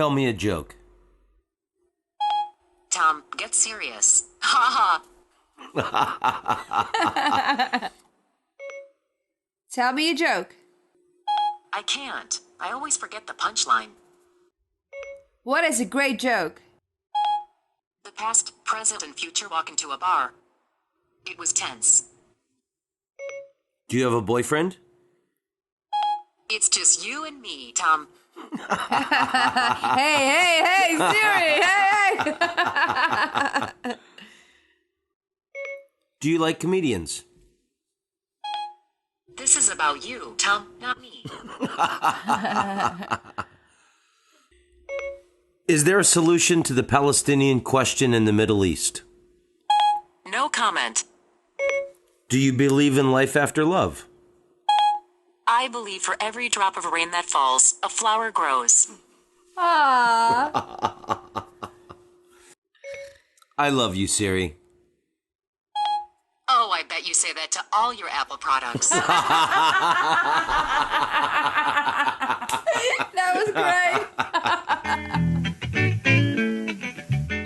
Tell me a joke. Tom, get serious. Ha ha. Tell me a joke. I can't. I always forget the punchline. What is a great joke? The past, present, and future walk into a bar. It was tense. Do you have a boyfriend? It's just you and me, Tom. Hey, Siri, hey. Do you like comedians? This is about you, Tom, not me. Is there a solution to the Palestinian question in the Middle East? No comment. Do you believe in life after love? I believe for every drop of rain that falls, a flower grows. Aww. I love you, Siri. Oh, I bet you say that to all your Apple products. That was great.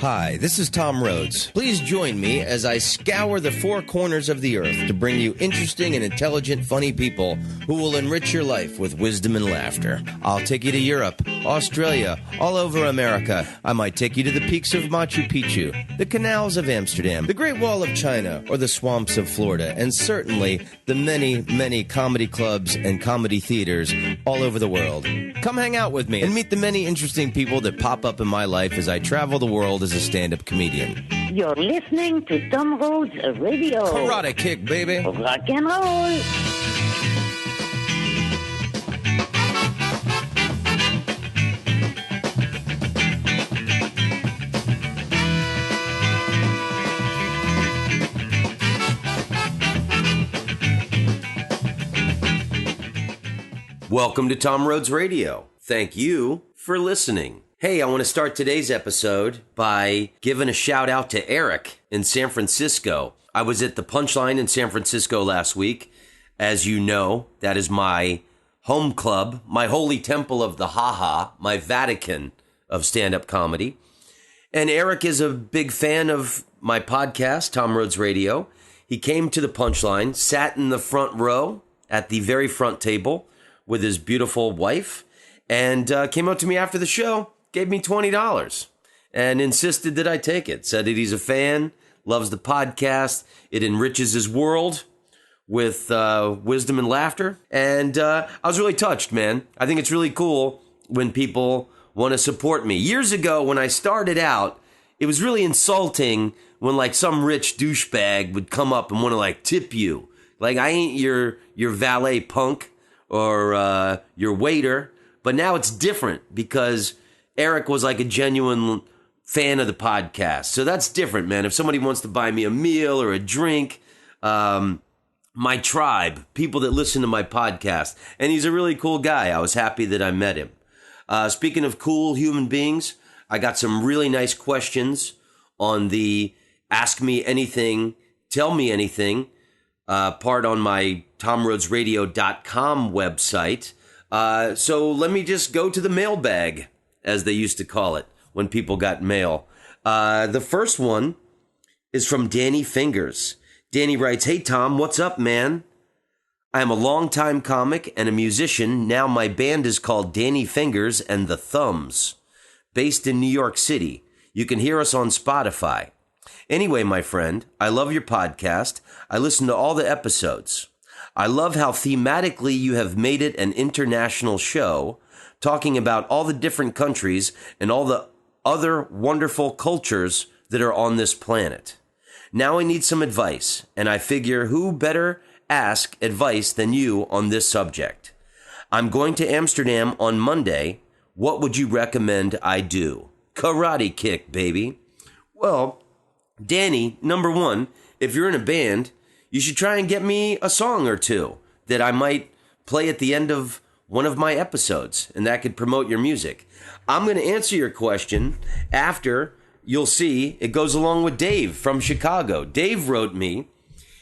Hi, this is Tom Rhodes. Please join me as I scour the four corners of the earth to bring you interesting and intelligent, funny people who will enrich your life with wisdom and laughter. I'll take you to Europe, Australia, all over America. I might take you to the peaks of Machu Picchu, the canals of Amsterdam, the Great Wall of China, or the swamps of Florida, and certainly the many, many comedy clubs and comedy theaters all over the world. Come hang out with me and meet the many interesting people that pop up in my life as I travel the world as a stand-up comedian. You're listening to Tom Rhodes Radio. Karate kick, baby. Rock and roll. Welcome to Tom Rhodes Radio. Thank you for listening. Hey, I want to start today's episode by giving a shout out to Eric in San Francisco. I was at the Punchline in San Francisco last week. As you know, that is my home club, my holy temple of the ha-ha, my Vatican of stand-up comedy. And Eric is a big fan of my podcast, Tom Rhodes Radio. He came to the Punchline, sat in the front row at the very front table with his beautiful wife, and came up to me after the show, gave me $20 and insisted that I take it. Said that he's a fan, loves the podcast. It enriches his world with wisdom and laughter. And I was really touched, man. I think it's really cool when people want to support me. Years ago, when I started out, it was really insulting when like some rich douchebag would come up and want to like tip you. Like, I ain't your valet punk or your waiter. But now it's different because Eric was like a genuine fan of the podcast. So that's different, man. If somebody wants to buy me a meal or a drink, my tribe, people that listen to my podcast, and he's a really cool guy. I was happy that I met him. Speaking of cool human beings, I got some really nice questions on the Ask Me Anything, Tell Me Anything part on my TomRhodesRadio.com website. So let me just go to the mailbag, as they used to call it when people got mail. The first one is from Danny Fingers. Danny writes, "Hey, Tom, what's up, man? I am a longtime comic and a musician. Now my band is called Danny Fingers and the Thumbs, based in New York City. You can hear us on Spotify. Anyway, my friend, I love your podcast. I listen to all the episodes. I love how thematically you have made it an international show, talking about all the different countries and all the other wonderful cultures that are on this planet. Now I need some advice, and I figure who better ask advice than you on this subject. I'm going to Amsterdam on Monday. What would you recommend I do? Karate kick, baby." Well, Danny, number one, if you're in a band, you should try and get me a song or two that I might play at the end of one of my episodes, and that could promote your music. I'm going to answer your question after. You'll see it goes along with Dave from Chicago. Dave wrote me.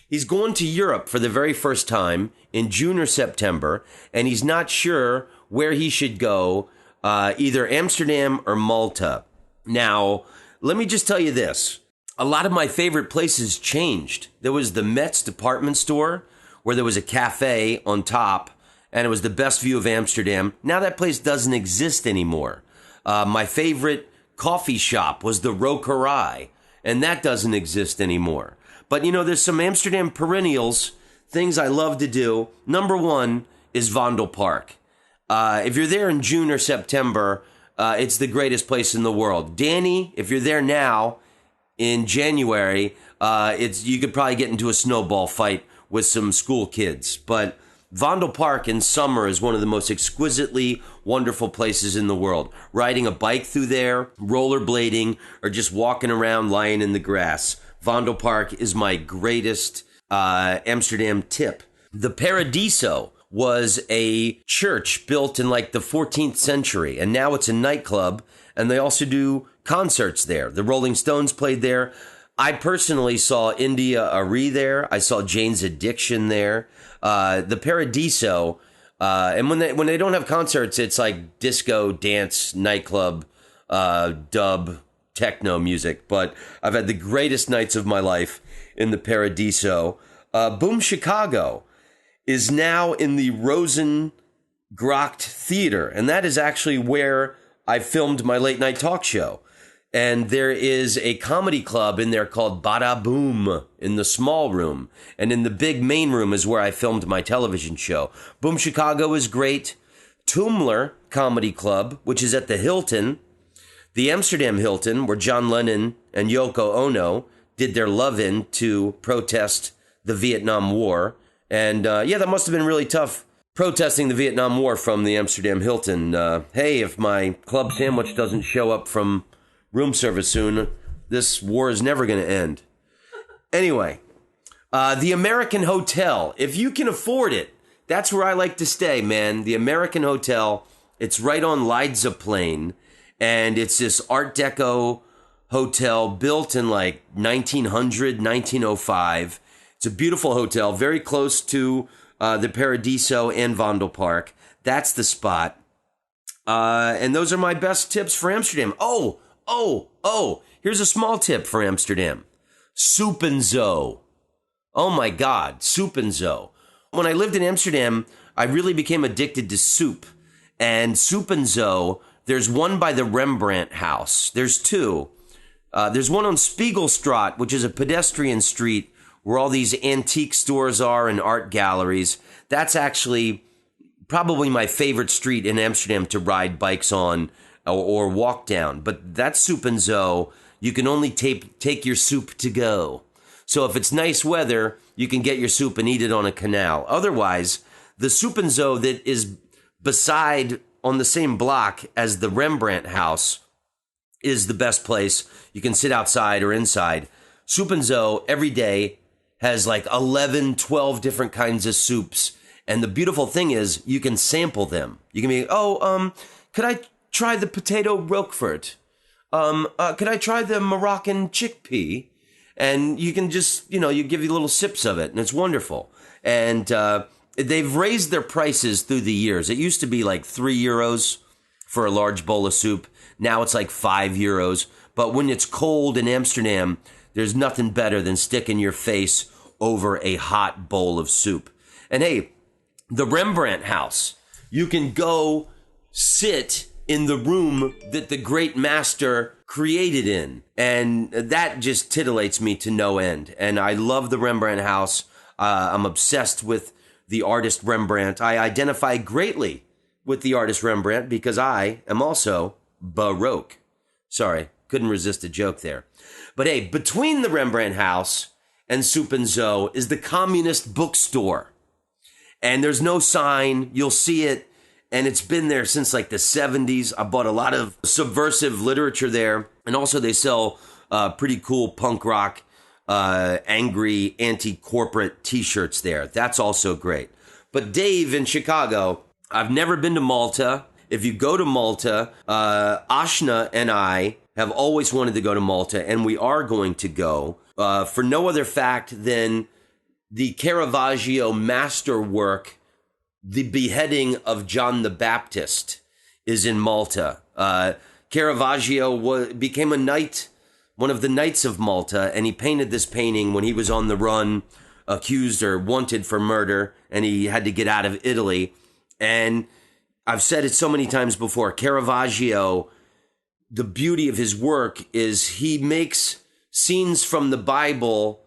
He's going to Europe for the very first time in June or September, and he's not sure where he should go either Amsterdam or Malta. Now, let me just tell you this. A lot of my favorite places changed. There was the Met's department store where there was a cafe on top, and it was the best view of Amsterdam. Now that place doesn't exist anymore. My favorite coffee shop was the Rokerij, and that doesn't exist anymore. But, there's some Amsterdam perennials, things I love to do. Number one is Vondelpark. If you're there in June or September, it's the greatest place in the world. Danny, if you're there now in January, you could probably get into a snowball fight with some school kids. But Vondelpark in summer is one of the most exquisitely wonderful places in the world. Riding a bike through there, rollerblading, or just walking around lying in the grass. Vondelpark is my greatest Amsterdam tip. The Paradiso was a church built in like the 14th century, and now it's a nightclub, and they also do concerts there. The Rolling Stones played there. I personally saw India Arie there. I saw Jane's Addiction there. The Paradiso, and when they don't have concerts, it's like disco, dance, nightclub, dub, techno music. But I've had the greatest nights of my life in the Paradiso. Boom Chicago is now in the Rosengracht Theater, and that is actually where I filmed my late night talk show. And there is a comedy club in there called Bada Boom in the small room. And in the big main room is where I filmed my television show. Boom Chicago is great. Toomler Comedy Club, which is at the Hilton, the Amsterdam Hilton, where John Lennon and Yoko Ono did their love-in to protest the Vietnam War. And that must have been really tough protesting the Vietnam War from the Amsterdam Hilton. Hey, if my club sandwich doesn't show up from room service soon, this war is never going to end. Anyway, the American Hotel, if you can afford it, that's where I like to stay, man. The American Hotel, it's right on Leidseplein, and it's this Art Deco hotel built in like 1900, 1905. It's a beautiful hotel, very close to the Paradiso and Vondelpark. That's the spot. And those are my best tips for Amsterdam. Oh, here's a small tip for Amsterdam. Soup and Zo. Oh my God, Soup and Zo. When I lived in Amsterdam, I really became addicted to soup. And Soup and Zo, there's one by the Rembrandt House. There's two. There's one on Spiegelstraat, which is a pedestrian street where all these antique stores are and art galleries. That's actually probably my favorite street in Amsterdam to ride bikes on or walk down. But that's Soup and Zo. You can only take your soup to go. So if it's nice weather, you can get your soup and eat it on a canal. Otherwise, the Soup and Zo that is beside on the same block as the Rembrandt House is the best place. You can sit outside or inside. Soup and Zo every day has like 11, 12 different kinds of soups. And the beautiful thing is you can sample them. You can be, could I try the potato roquefort? Could I try the Moroccan chickpea? And you can just, you give you little sips of it, and it's wonderful. And they've raised their prices through the years. It used to be like €3 for a large bowl of soup. Now it's like €5. But when it's cold in Amsterdam, there's nothing better than sticking your face over a hot bowl of soup. And hey, the Rembrandt House, you can go sit in the room that the great master created in. And that just titillates me to no end. And I love the Rembrandt House. I'm obsessed with the artist Rembrandt. I identify greatly with the artist Rembrandt because I am also Baroque. Sorry, couldn't resist a joke there. But hey, between the Rembrandt House and Soup and Zo is the Communist Bookstore. And there's no sign. You'll see it. And it's been there since like the 70s. I bought a lot of subversive literature there. And also they sell pretty cool punk rock, angry, anti-corporate t-shirts there. That's also great. But Dave in Chicago, I've never been to Malta. If you go to Malta, Ashna and I have always wanted to go to Malta, and we are going to go for no other fact than the Caravaggio masterwork, The Beheading of John the Baptist, is in Malta. Caravaggio became a knight, one of the knights of Malta, and he painted this painting when he was on the run, accused or wanted for murder, and he had to get out of Italy. And I've said it so many times before, Caravaggio, the beauty of his work is he makes scenes from the Bible,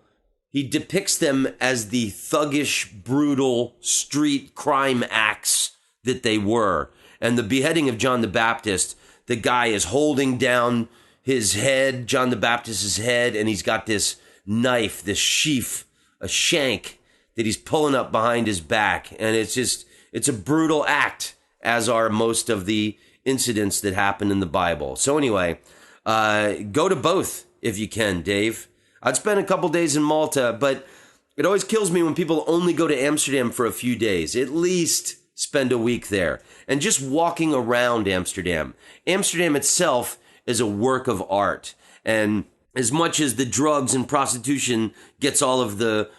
he depicts them as the thuggish, brutal street crime acts that they were. And the beheading of John the Baptist, the guy is holding down his head, John the Baptist's head, and he's got this knife, this sheath, a shank that he's pulling up behind his back. And it's a brutal act, as are most of the incidents that happen in the Bible. So anyway, go to both if you can, Dave. I'd spent a couple days in Malta, but it always kills me when people only go to Amsterdam for a few days. At least spend a week there. And just walking around Amsterdam. Amsterdam itself is a work of art. And as much as the drugs and prostitution gets all of the,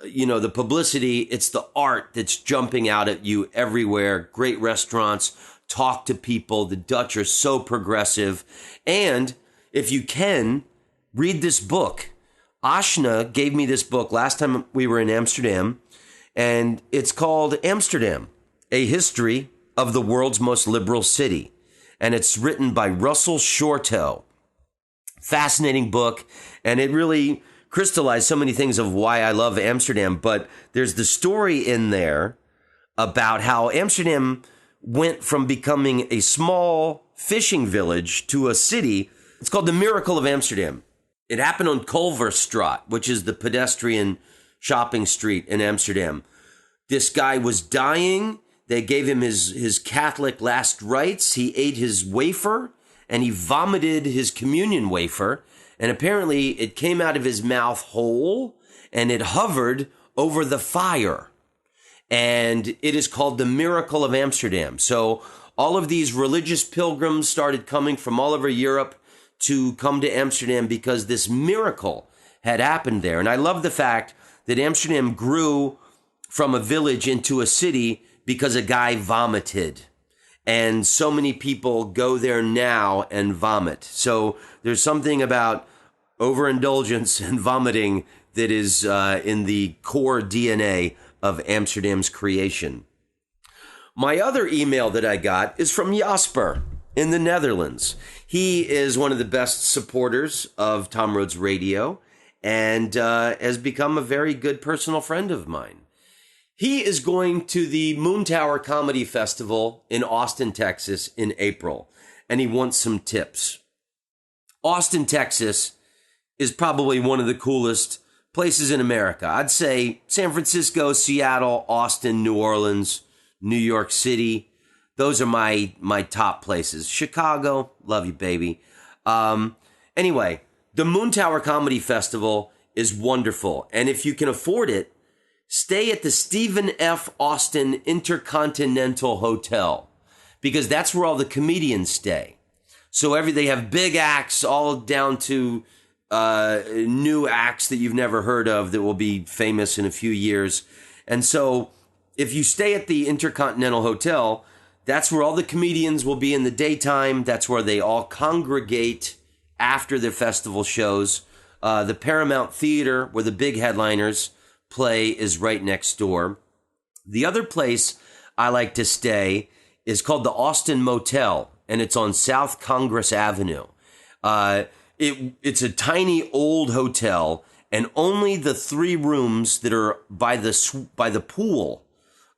the publicity, it's the art that's jumping out at you everywhere. Great restaurants, talk to people. The Dutch are so progressive. And if you can, read this book. Ashna gave me this book last time we were in Amsterdam, and it's called Amsterdam, A History of the World's Most Liberal City. And it's written by Russell Shorto. Fascinating book, and it really crystallized so many things of why I love Amsterdam. But there's the story in there about how Amsterdam went from becoming a small fishing village to a city. It's called the Miracle of Amsterdam. It happened on Culverstraat, which is the pedestrian shopping street in Amsterdam. This guy was dying. They gave him his Catholic last rites. He ate his wafer, and he vomited his communion wafer. And apparently it came out of his mouth whole, and it hovered over the fire. And it is called the Miracle of Amsterdam. So all of these religious pilgrims started coming from all over Europe to come to Amsterdam because this miracle had happened there. And I love the fact that Amsterdam grew from a village into a city because a guy vomited. And so many people go there now and vomit. So there's something about overindulgence and vomiting that is in the core DNA of Amsterdam's creation. My other email that I got is from Jasper in the Netherlands. He is one of the best supporters of Tom Rhodes Radio and has become a very good personal friend of mine. He is going to the Moon Tower Comedy Festival in Austin, Texas in April, and he wants some tips. Austin, Texas is probably one of the coolest places in America. I'd say San Francisco, Seattle, Austin, New Orleans, New York City. Those are my top places. Chicago, love you, baby. Anyway, the Moon Tower Comedy Festival is wonderful. And if you can afford it, stay at the Stephen F. Austin Intercontinental Hotel, because that's where all the comedians stay. So they have big acts all down to new acts that you've never heard of that will be famous in a few years. And so if you stay at the Intercontinental Hotel, that's where all the comedians will be in the daytime. That's where they all congregate after their festival shows. The Paramount Theater, where the big headliners play, is right next door. The other place I like to stay is called the Austin Motel, and it's on South Congress Avenue. It's a tiny old hotel, and only the 3 rooms that are by the pool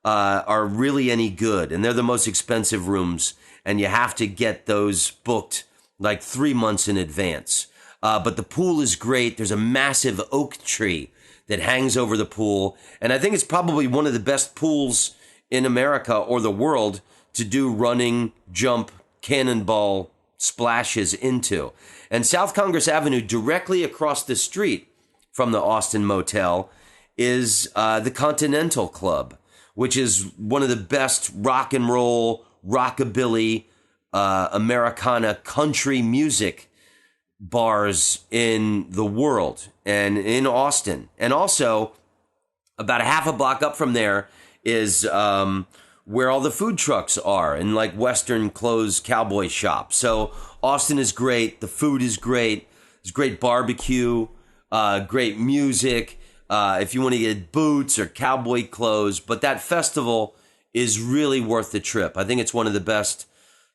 are really any good, and they're the most expensive rooms, and you have to get those booked like 3 months in advance. But the pool is great. There's a massive oak tree that hangs over the pool, and I think it's probably one of the best pools in America or the world to do running, jump, cannonball splashes into. And South Congress Avenue, directly across the street from the Austin Motel, is the Continental Club, which is one of the best rock and roll, rockabilly, Americana country music bars in the world and in Austin. And also, about a half a block up from there is where all the food trucks are and like Western clothes cowboy shops. So Austin is great. The food is great. There's great barbecue, great music. If you want to get boots or cowboy clothes, but that festival is really worth the trip. I think it's one of the best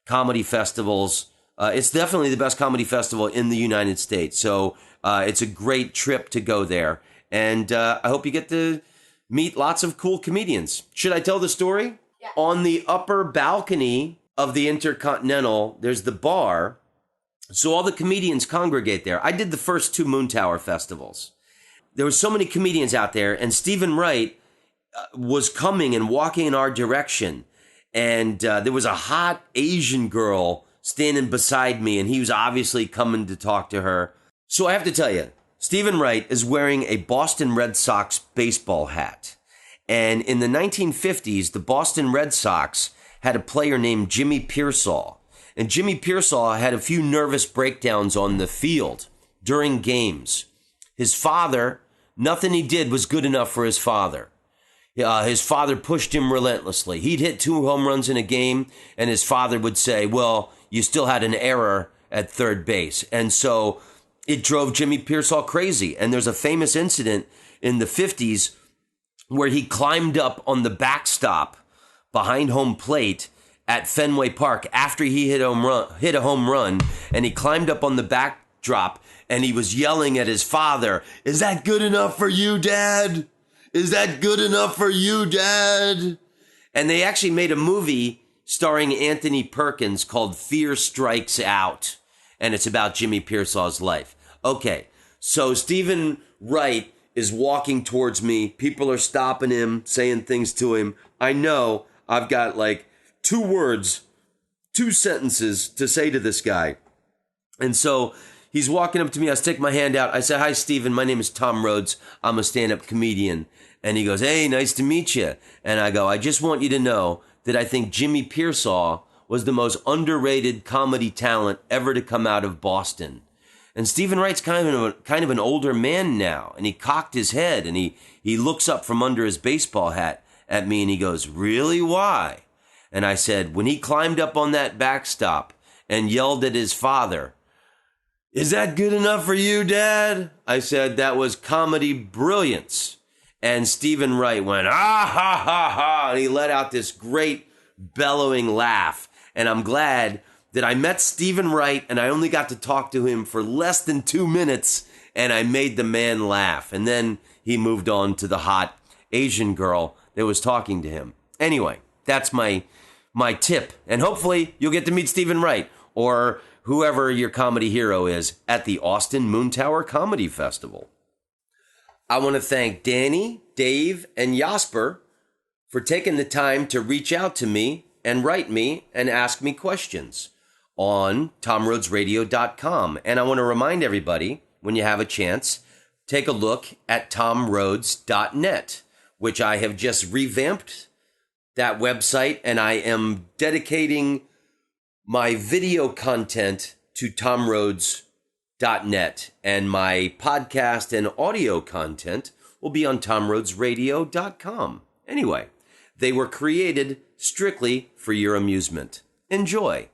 comedy festivals. It's definitely the best comedy festival in the United States. So it's a great trip to go there. And I hope you get to meet lots of cool comedians. Should I tell the story? Yeah. On the upper balcony of the Intercontinental, there's the bar. So all the comedians congregate there. I did the first 2 Moon Tower festivals. There were so many comedians out there, and Stephen Wright was coming and walking in our direction. And there was a hot Asian girl standing beside me, and he was obviously coming to talk to her. So I have to tell you, Stephen Wright is wearing a Boston Red Sox baseball hat. And in the 1950s, the Boston Red Sox had a player named Jimmy Pearsall. And Jimmy Pearsall had a few nervous breakdowns on the field during games. His father, nothing he did was good enough for his father. His father pushed him relentlessly. He'd hit 2 home runs in a game, and his father would say, well, you still had an error at third base. And so it drove Jimmy Pearsall crazy. And there's a famous incident in the 50s where he climbed up on the backstop behind home plate at Fenway Park after he hit a home run, and he climbed up on the backdrop, and he was yelling at his father, "Is that good enough for you, Dad? Is that good enough for you, Dad?" And they actually made a movie starring Anthony Perkins called Fear Strikes Out, and it's about Jimmy Pearsall's life. Okay, so Stephen Wright is walking towards me. People are stopping him, saying things to him. I know I've got like 2 words, 2 sentences to say to this guy. And so he's walking up to me. I stick my hand out. I say, "Hi, Stephen. My name is Tom Rhodes. I'm a stand-up comedian." And he goes, "Hey, nice to meet you." And I go, "I just want you to know that I think Jimmy Pearsall was the most underrated comedy talent ever to come out of Boston." And Stephen Wright's kind of an older man now. And he cocked his head and he looks up from under his baseball hat at me and he goes, "Really? Why?" And I said, "When he climbed up on that backstop and yelled at his father, 'Is that good enough for you, Dad?' I said, that was comedy brilliance." And Stephen Wright went, "Ah, ha, ha, ha." And he let out this great bellowing laugh. And I'm glad that I met Stephen Wright and I only got to talk to him for less than 2 minutes and I made the man laugh. And then he moved on to the hot Asian girl that was talking to him. Anyway, that's my tip. And hopefully you'll get to meet Stephen Wright or whoever your comedy hero is at the Austin Moon Tower Comedy Festival. I want to thank Danny, Dave, and Jasper for taking the time to reach out to me and write me and ask me questions on tomrhodesradio.com. And I want to remind everybody, when you have a chance, take a look at tomrhodes.net, which I have just revamped that website, and I am dedicating my video content to tomrhodes.net, and my podcast and audio content will be on tomrhodesradio.com. Anyway, they were created strictly for your amusement. Enjoy.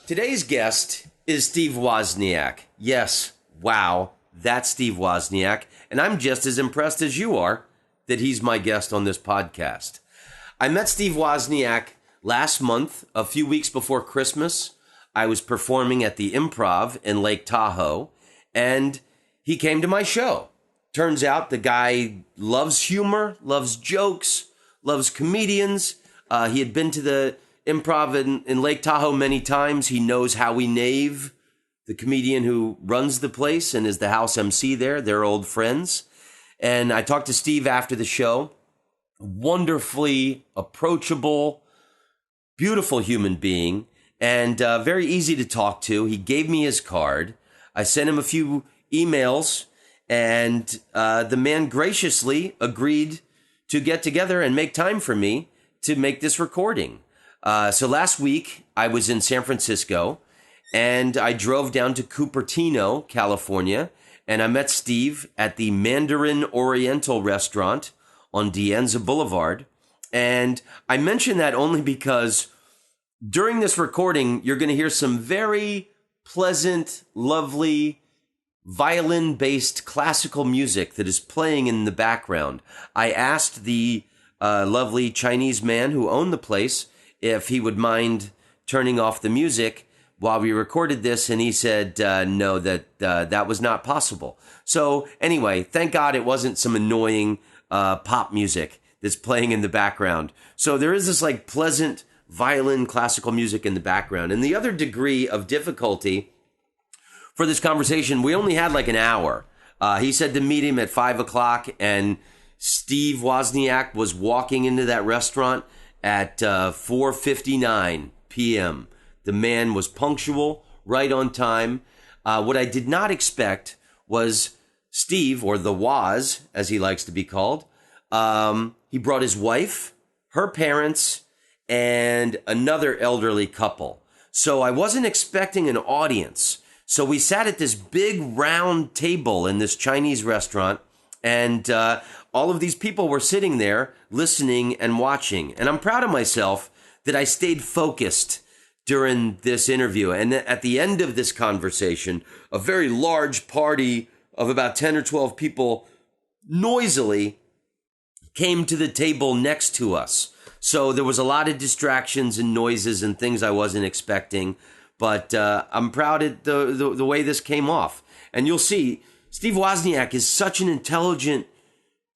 Today's guest is Steve Wozniak. Yes, wow, that's Steve Wozniak. And I'm just as impressed as you are that he's my guest on this podcast. I met Steve Wozniak last month, a few weeks before Christmas. I was performing at the Improv in Lake Tahoe, and he came to my show. Turns out the guy loves humor, loves jokes, loves comedians. He had been to the Improv in Lake Tahoe many times. He knows Howie Nave, the comedian who runs the place and is the house MC there. They're old friends. And I talked to Steve after the show. Wonderfully approachable, beautiful human being, and very easy to talk to. He gave me his card. I sent him a few emails, and the man graciously agreed to get together and make time for me to make this recording. So last week, I was in San Francisco, and I drove down to Cupertino, California, and I met Steve at the Mandarin Oriental restaurant on De Anza Boulevard. And I mention that only because during this recording, you're going to hear some very pleasant, lovely, violin-based classical music that is playing in the background. I asked the lovely Chinese man who owned the place if he would mind turning off the music while we recorded this, and he said no, that was not possible. So anyway, thank God it wasn't some annoying pop music that's playing in the background. So there is this like pleasant violin classical music in the background. And the other degree of difficulty for this conversation, we only had like an hour. He said to meet him at 5 o'clock, and Steve Wozniak was walking into that restaurant at 4:59 p.m. The man was punctual, right on time. What I did not expect was Steve, or the Woz, as he likes to be called. He brought his wife, her parents, and another elderly couple. So I wasn't expecting an audience. So we sat at this big round table in this Chinese restaurant, and all of these people were sitting there listening and watching. And I'm proud of myself that I stayed focused during this interview. And at the end of this conversation, a very large party of about 10 or 12 people noisily came to the table next to us. So there was a lot of distractions and noises and things I wasn't expecting. But I'm proud of the way this came off. And you'll see, Steve Wozniak is such an intelligent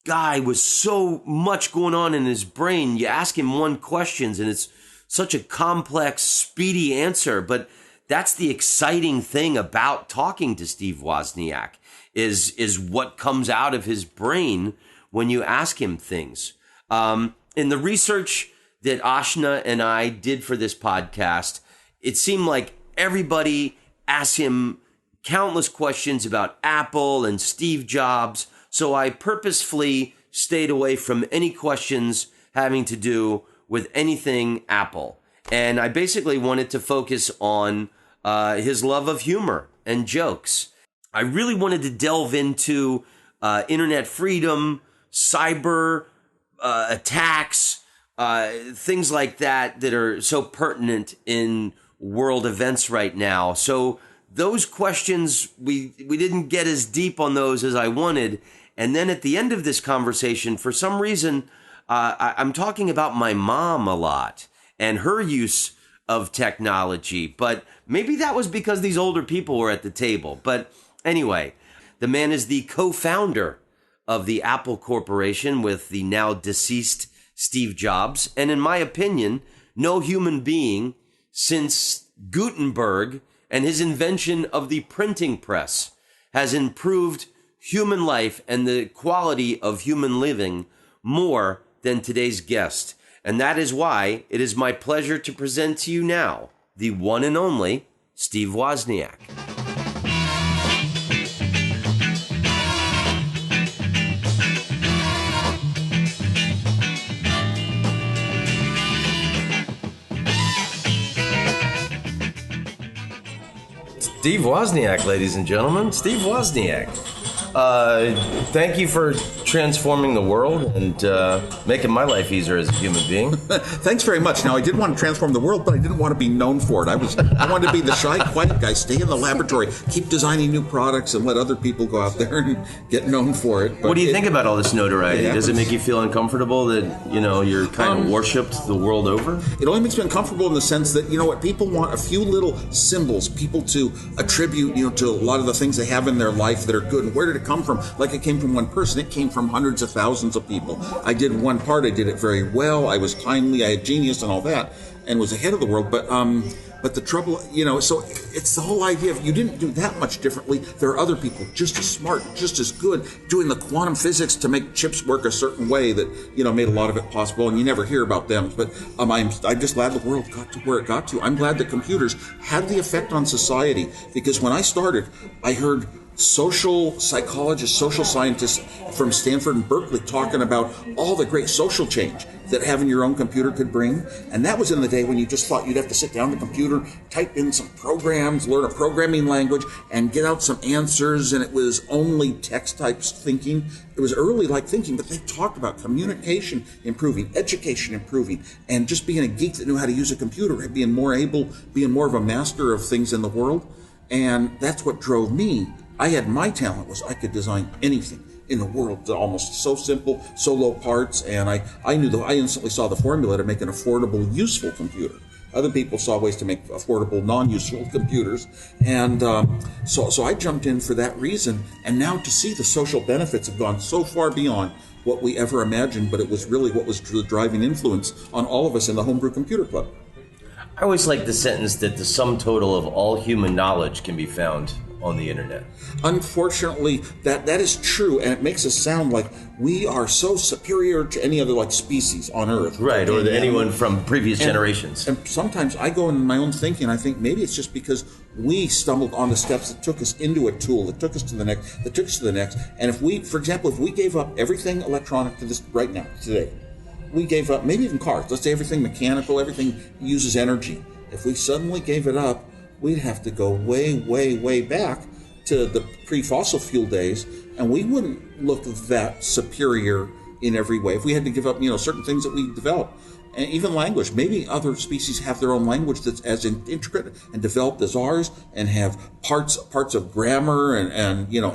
guy with so much going on in his brain. You ask him one question and it's such a complex, speedy answer. But that's the exciting thing about talking to Steve Wozniak is what comes out of his brain when you ask him things. In the research that Ashna and I did for this podcast, it seemed like everybody asked him countless questions about Apple and Steve Jobs. So I purposefully stayed away from any questions having to do with anything Apple. And I basically wanted to focus on his love of humor and jokes. I really wanted to delve into internet freedom, cyber attacks, things like that are so pertinent in world events right now. So those questions, we didn't get as deep on those as I wanted. And then at the end of this conversation, for some reason, I'm talking about my mom a lot and her use of technology. But maybe that was because these older people were at the table. But anyway, the man is the co-founder of the Apple Corporation with the now deceased Steve Jobs. And in my opinion, no human being since Gutenberg and his invention of the printing press has improved human life and the quality of human living more than today's guest. And that is why it is my pleasure to present to you now the one and only Steve Wozniak. Steve Wozniak, ladies and gentlemen. Steve Wozniak. Thank you for transforming the world and making my life easier as a human being. Thanks very much. Now, I did want to transform the world, but I didn't want to be known for it. I wanted to be the shy, quiet guy, stay in the laboratory, keep designing new products, and let other people go out there and get known for it. But what do you think about all this notoriety? Does it make you feel uncomfortable that, you're kind of worshipped the world over? It only makes me uncomfortable in the sense that, people want a few little symbols, people to attribute, to a lot of the things they have in their life that are good. And where did it come from? Like it came from one person. It came from hundreds of thousands of people. I did one part. I did it very well. I was timely. I had genius and all that, and was ahead of the world. But the trouble, so it's the whole idea of you didn't do that much differently. There are other people just as smart, just as good, doing the quantum physics to make chips work a certain way that, made a lot of it possible, and you never hear about them. But I'm just glad the world got to where it got to. I'm glad that computers had the effect on society, because when I started, I heard social psychologists, social scientists from Stanford and Berkeley talking about all the great social change that having your own computer could bring. And that was in the day when you just thought you'd have to sit down at the computer, type in some programs, learn a programming language, and get out some answers, and it was only text types thinking. It was early like thinking, but they talked about communication improving, education improving, and just being a geek that knew how to use a computer, being more of a master of things in the world. And that's what drove me. I had my talent was I could design anything in the world, almost so simple, so low parts, and I instantly saw the formula to make an affordable, useful computer. Other people saw ways to make affordable, non-useful computers, and so I jumped in for that reason. And now to see the social benefits have gone so far beyond what we ever imagined, but it was really what was the driving influence on all of us in the Homebrew Computer Club. I always like the sentence that the sum total of all human knowledge can be found on the internet. Unfortunately, that is true, and it makes us sound like we are so superior to any other species on Earth. Right, or anyone from previous generations. And sometimes I go into my own thinking, I think maybe it's just because we stumbled on the steps that took us into a tool, that took us to the next, and if we, for example, if we gave up everything electronic to this right now, today, we gave up, maybe even cars, let's say everything mechanical, everything uses energy. If we suddenly gave it up, we'd have to go way, way, way back to the pre-fossil fuel days, and we wouldn't look that superior in every way if we had to give up, certain things that we developed. And even language. Maybe other species have their own language that's as intricate and developed as ours, and have parts of grammar and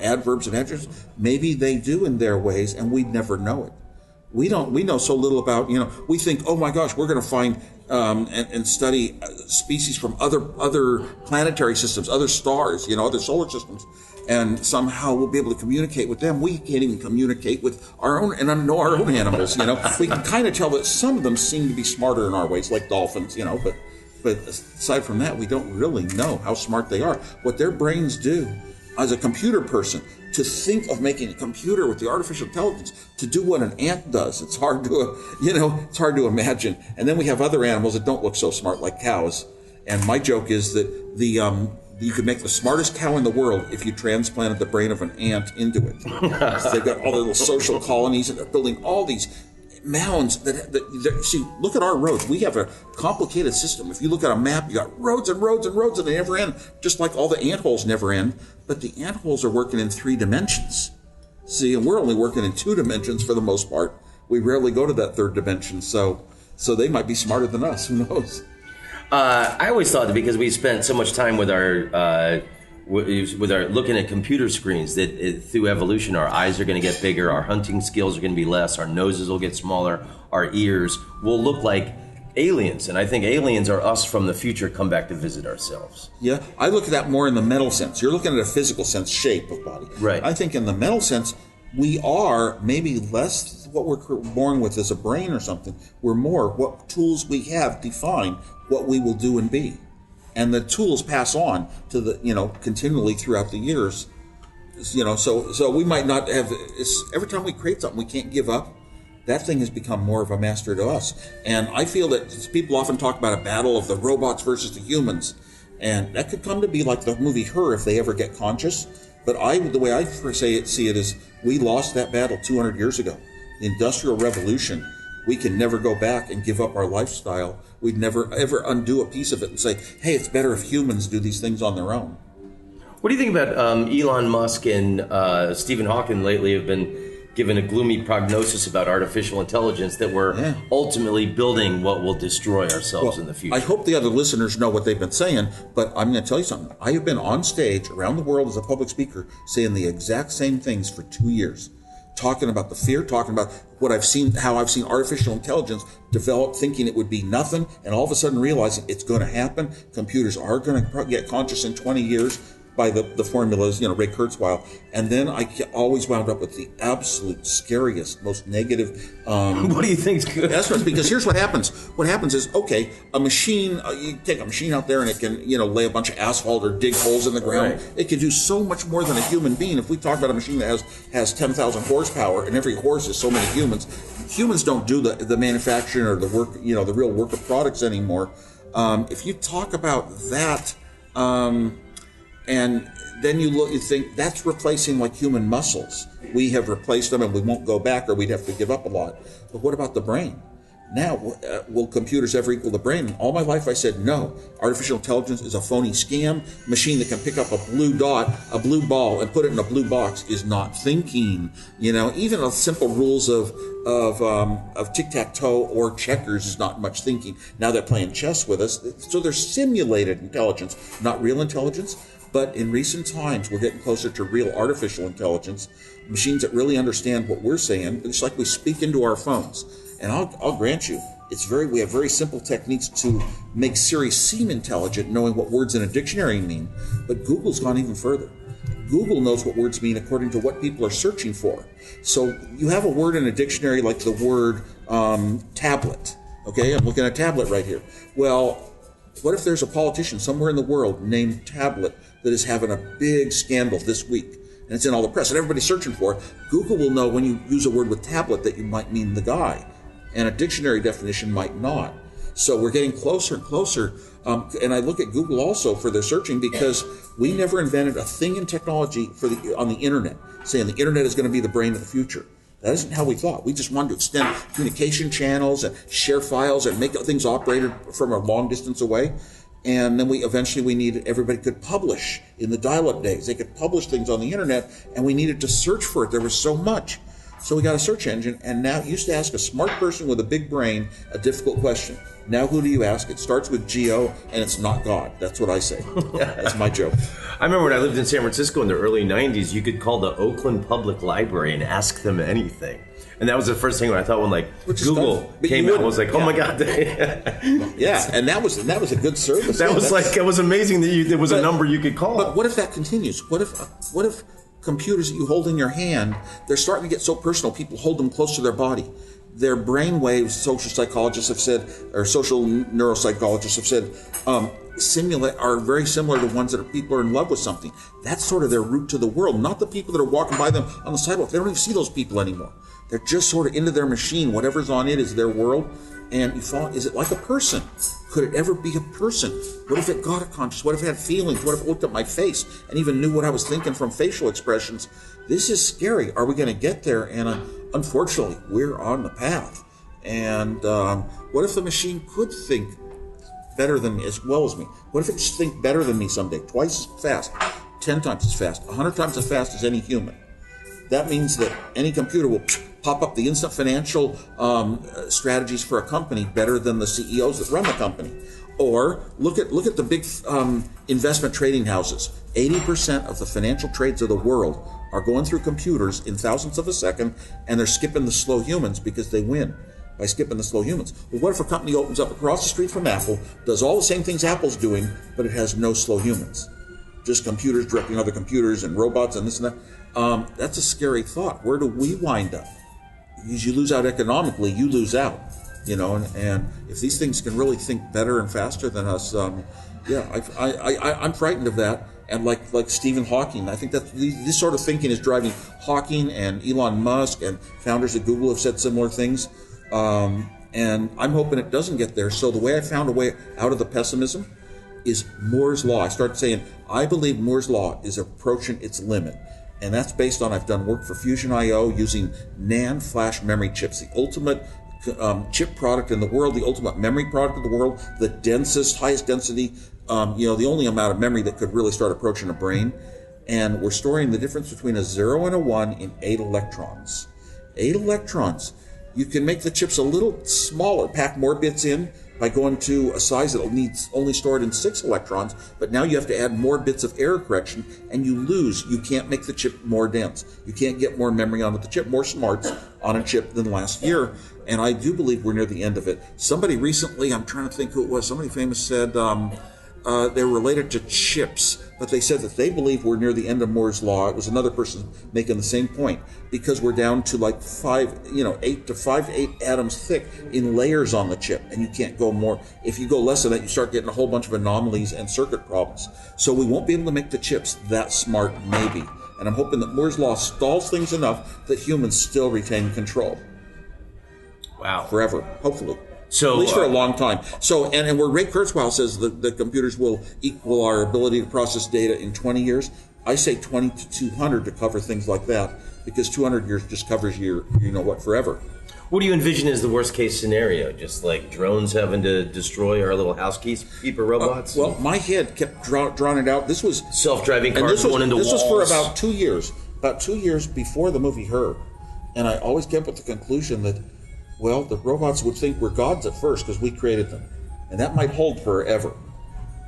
adverbs and adjectives. Maybe they do in their ways, and we'd never know it. We know so little about, we think, oh my gosh, we're going to find and study species from other planetary systems, other stars, other solar systems, and somehow we'll be able to communicate with them. We can't even communicate with our own, and know our own animals, We can kind of tell that some of them seem to be smarter in our ways, like dolphins, but aside from that, we don't really know how smart they are. What their brains do as a computer person, to think of making a computer with the artificial intelligence to do what an ant does, it's hard to imagine. And then we have other animals that don't look so smart, like cows. And my joke is that you could make the smartest cow in the world if you transplanted the brain of an ant into it. So they've got all the little social colonies, and they're building all these mounds that see, look at our roads. We have a complicated system. If you look at a map, you got roads and roads and roads, and they never end, just like all the antholes never end. But the antholes are working in 3 dimensions. See, and we're only working in 2 dimensions for the most part. We rarely go to that 3rd dimension, so they might be smarter than us. Who knows? I always thought that because we spent so much time with our looking at computer screens, that through evolution our eyes are going to get bigger, our hunting skills are going to be less, our noses will get smaller, our ears will look like aliens. And I think aliens are us from the future come back to visit ourselves. Yeah, I look at that more in the mental sense. You're looking at a physical sense, shape of body. Right. I think in the mental sense, we are maybe less what we're born with as a brain or something. We're more what tools we have define what we will do and be. And the tools pass on to the, continually throughout the years. So we might not have, every time we create something, we can't give up. That thing has become more of a master to us. And I feel that people often talk about a battle of the robots versus the humans. And that could come to be like the movie Her if they ever get conscious. But the way I see it is we lost that battle 200 years ago. The Industrial Revolution, we can never go back and give up our lifestyle. We'd never ever undo a piece of it and say, hey, it's better if humans do these things on their own. What do you think about Elon Musk and Stephen Hawking lately have been given a gloomy prognosis about artificial intelligence that we're ultimately building what will destroy ourselves in the future? I hope the other listeners know what they've been saying, but I'm going to tell you something. I have been on stage around the world as a public speaker saying the exact same things for 2 years. Talking about the fear, talking about what I've seen, how I've seen artificial intelligence develop, thinking it would be nothing, and all of a sudden realizing it's going to happen. Computers are going to get conscious in 20 years by the formulas, Ray Kurzweil. And then I always wound up with the absolute scariest, most negative. What do you think's good? That's right, because here's what happens. What happens is, okay, a machine, you take a machine out there and it can, lay a bunch of asphalt or dig holes in the ground. Right. It can do so much more than a human being. If we talk about a machine that has 10,000 horsepower and every horse is so many humans don't do the manufacturing or the work, the real work of products anymore. If you talk about that, and then you think that's replacing like human muscles. We have replaced them and we won't go back, or we'd have to give up a lot. But what about the brain? Now, will computers ever equal the brain? All my life I said, no. Artificial intelligence is a phony scam. Machine that can pick up a blue dot, a blue ball, and put it in a blue box is not thinking. Even the simple rules of tic-tac-toe or checkers is not much thinking. Now they're playing chess with us. So they're simulated intelligence, not real intelligence. But in recent times, we're getting closer to real artificial intelligence, machines that really understand what we're saying. It's like we speak into our phones. And I'll grant you, we have very simple techniques to make Siri seem intelligent, knowing what words in a dictionary mean. But Google's gone even further. Google knows what words mean according to what people are searching for. So you have a word in a dictionary like the word tablet. Okay, I'm looking at a tablet right here. Well, what if there's a politician somewhere in the world named Tablet that is having a big scandal this week, and it's in all the press, and everybody's searching for it? Google will know when you use a word with tablet that you might mean the guy, and a dictionary definition might not. So we're getting closer and closer. And I look at Google also for their searching, because we never invented a thing in technology on the internet, saying the internet is going to be the brain of the future. That isn't how we thought. We just wanted to extend communication channels and share files and make things operated from a long distance away. And then we needed, everybody could publish in the dial-up days. They could publish things on the internet, and we needed to search for it. There was so much. So we got a search engine, and now you used to ask a smart person with a big brain a difficult question. Now who do you ask? It starts with Geo, and it's not God. That's what I say. That's my joke. I remember when I lived in San Francisco in the early 90s, you could call the Oakland Public Library and ask them anything. And that was the first thing when I thought when Google came out, I was like, oh my God. Yeah, and that was a good service. It was amazing that there was a number you could call. But what if that continues? What if computers that you hold in your hand, they're starting to get so personal, people hold them close to their body. Their brain waves, social psychologists have said, or social neuropsychologists have said, are very similar to ones that people are in love with something. That's sort of their route to the world, not the people that are walking by them on the sidewalk. They don't even see those people anymore. They're just sort of into their machine. Whatever's on it is their world. And you thought, is it like a person? Could it ever be a person? What if it got a conscience? What if it had feelings? What if it looked at my face and even knew what I was thinking from facial expressions? This is scary. Are we going to get there? And unfortunately, we're on the path. And what if the machine could think better than me, as well as me? What if it could think better than me someday? Twice as fast, 10 times as fast, 100 times as fast as any human. That means that any computer will pop up the instant financial strategies for a company better than the CEOs that run the company. Or look at the big investment trading houses. 80% of the financial trades of the world are going through computers in thousandths of a second, and they're skipping the slow humans because they win by skipping the slow humans. Well, what if a company opens up across the street from Apple, does all the same things Apple's doing, but it has no slow humans? Just computers directing other computers and robots and this and that. That's a scary thought. Where do we wind up? As you lose out economically, you lose out. And if these things can really think better and faster than us, I'm frightened of that. And like Stephen Hawking, I think that this sort of thinking is driving Hawking and Elon Musk, and founders of Google have said similar things. And I'm hoping it doesn't get there. So the way I found a way out of the pessimism is Moore's Law. I started saying, I believe Moore's Law is approaching its limit. And that's based on, I've done work for Fusion IO using NAND flash memory chips, the ultimate chip product in the world, the ultimate memory product in the world, the densest, highest density, the only amount of memory that could really start approaching a brain. And we're storing the difference between a 0 and a 1 in 8 electrons. 8 electrons. You can make the chips a little smaller, pack more bits in by going to a size that needs only stored in 6 electrons, but now you have to add more bits of error correction, and you lose. You can't make the chip more dense. You can't get more memory onto the chip, more smarts on a chip than last year, and I do believe we're near the end of it. Somebody recently, I'm trying to think who it was, somebody famous said they're related to chips, but they said that they believe we're near the end of Moore's Law. It was another person making the same point, because we're down to like 5 to 8 atoms thick in layers on the chip, and you can't go more. If you go less than that, you start getting a whole bunch of anomalies and circuit problems. So we won't be able to make the chips that smart, maybe. And I'm hoping that Moore's Law stalls things enough that humans still retain control. Wow. Forever, hopefully. So, at least for a long time. So, and where Ray Kurzweil says the computers will equal our ability to process data in 20 years, I say 20 to 200 to cover things like that, because 200 years just covers your, forever. What do you envision as the worst case scenario? Just like drones having to destroy our little housekeeper robots? Well, my head kept drawing it out. This was self-driving cars going into walls. This was for about 2 years. About 2 years before the movie Her. And I always came up with the conclusion that, well, the robots would think we're gods at first because we created them. And that might hold forever.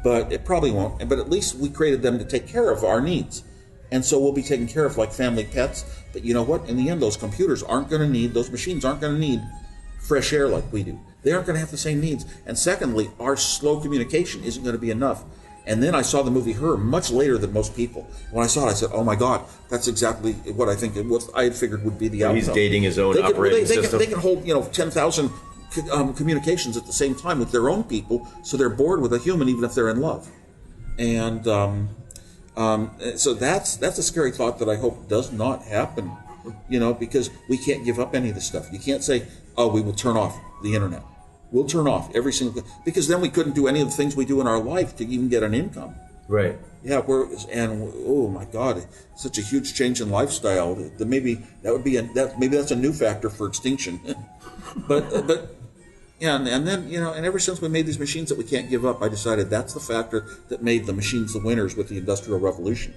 But it probably won't. But at least we created them to take care of our needs. And so we'll be taken care of like family pets. But you know what? In the end, those computers aren't going to need, those machines aren't going to need fresh air like we do. They aren't going to have the same needs. And secondly, our slow communication isn't going to be enough. And then I saw the movie Her much later than most people. When I saw it, I said, oh my God, that's exactly what I think, what I had figured would be the outcome. He's dating his own operating system. They can hold, 10,000 communications at the same time with their own people, so they're bored with a human even if they're in love. And so that's a scary thought that I hope does not happen, because we can't give up any of this stuff. You can't say, oh, we will turn off the internet. We'll turn off every single, because then we couldn't do any of the things we do in our life to even get an income. Right. Yeah, oh my God, such a huge change in lifestyle. Maybe that's a new factor for extinction. but yeah, and then and ever since we made these machines that we can't give up, I decided that's the factor that made the machines the winners with the Industrial Revolution.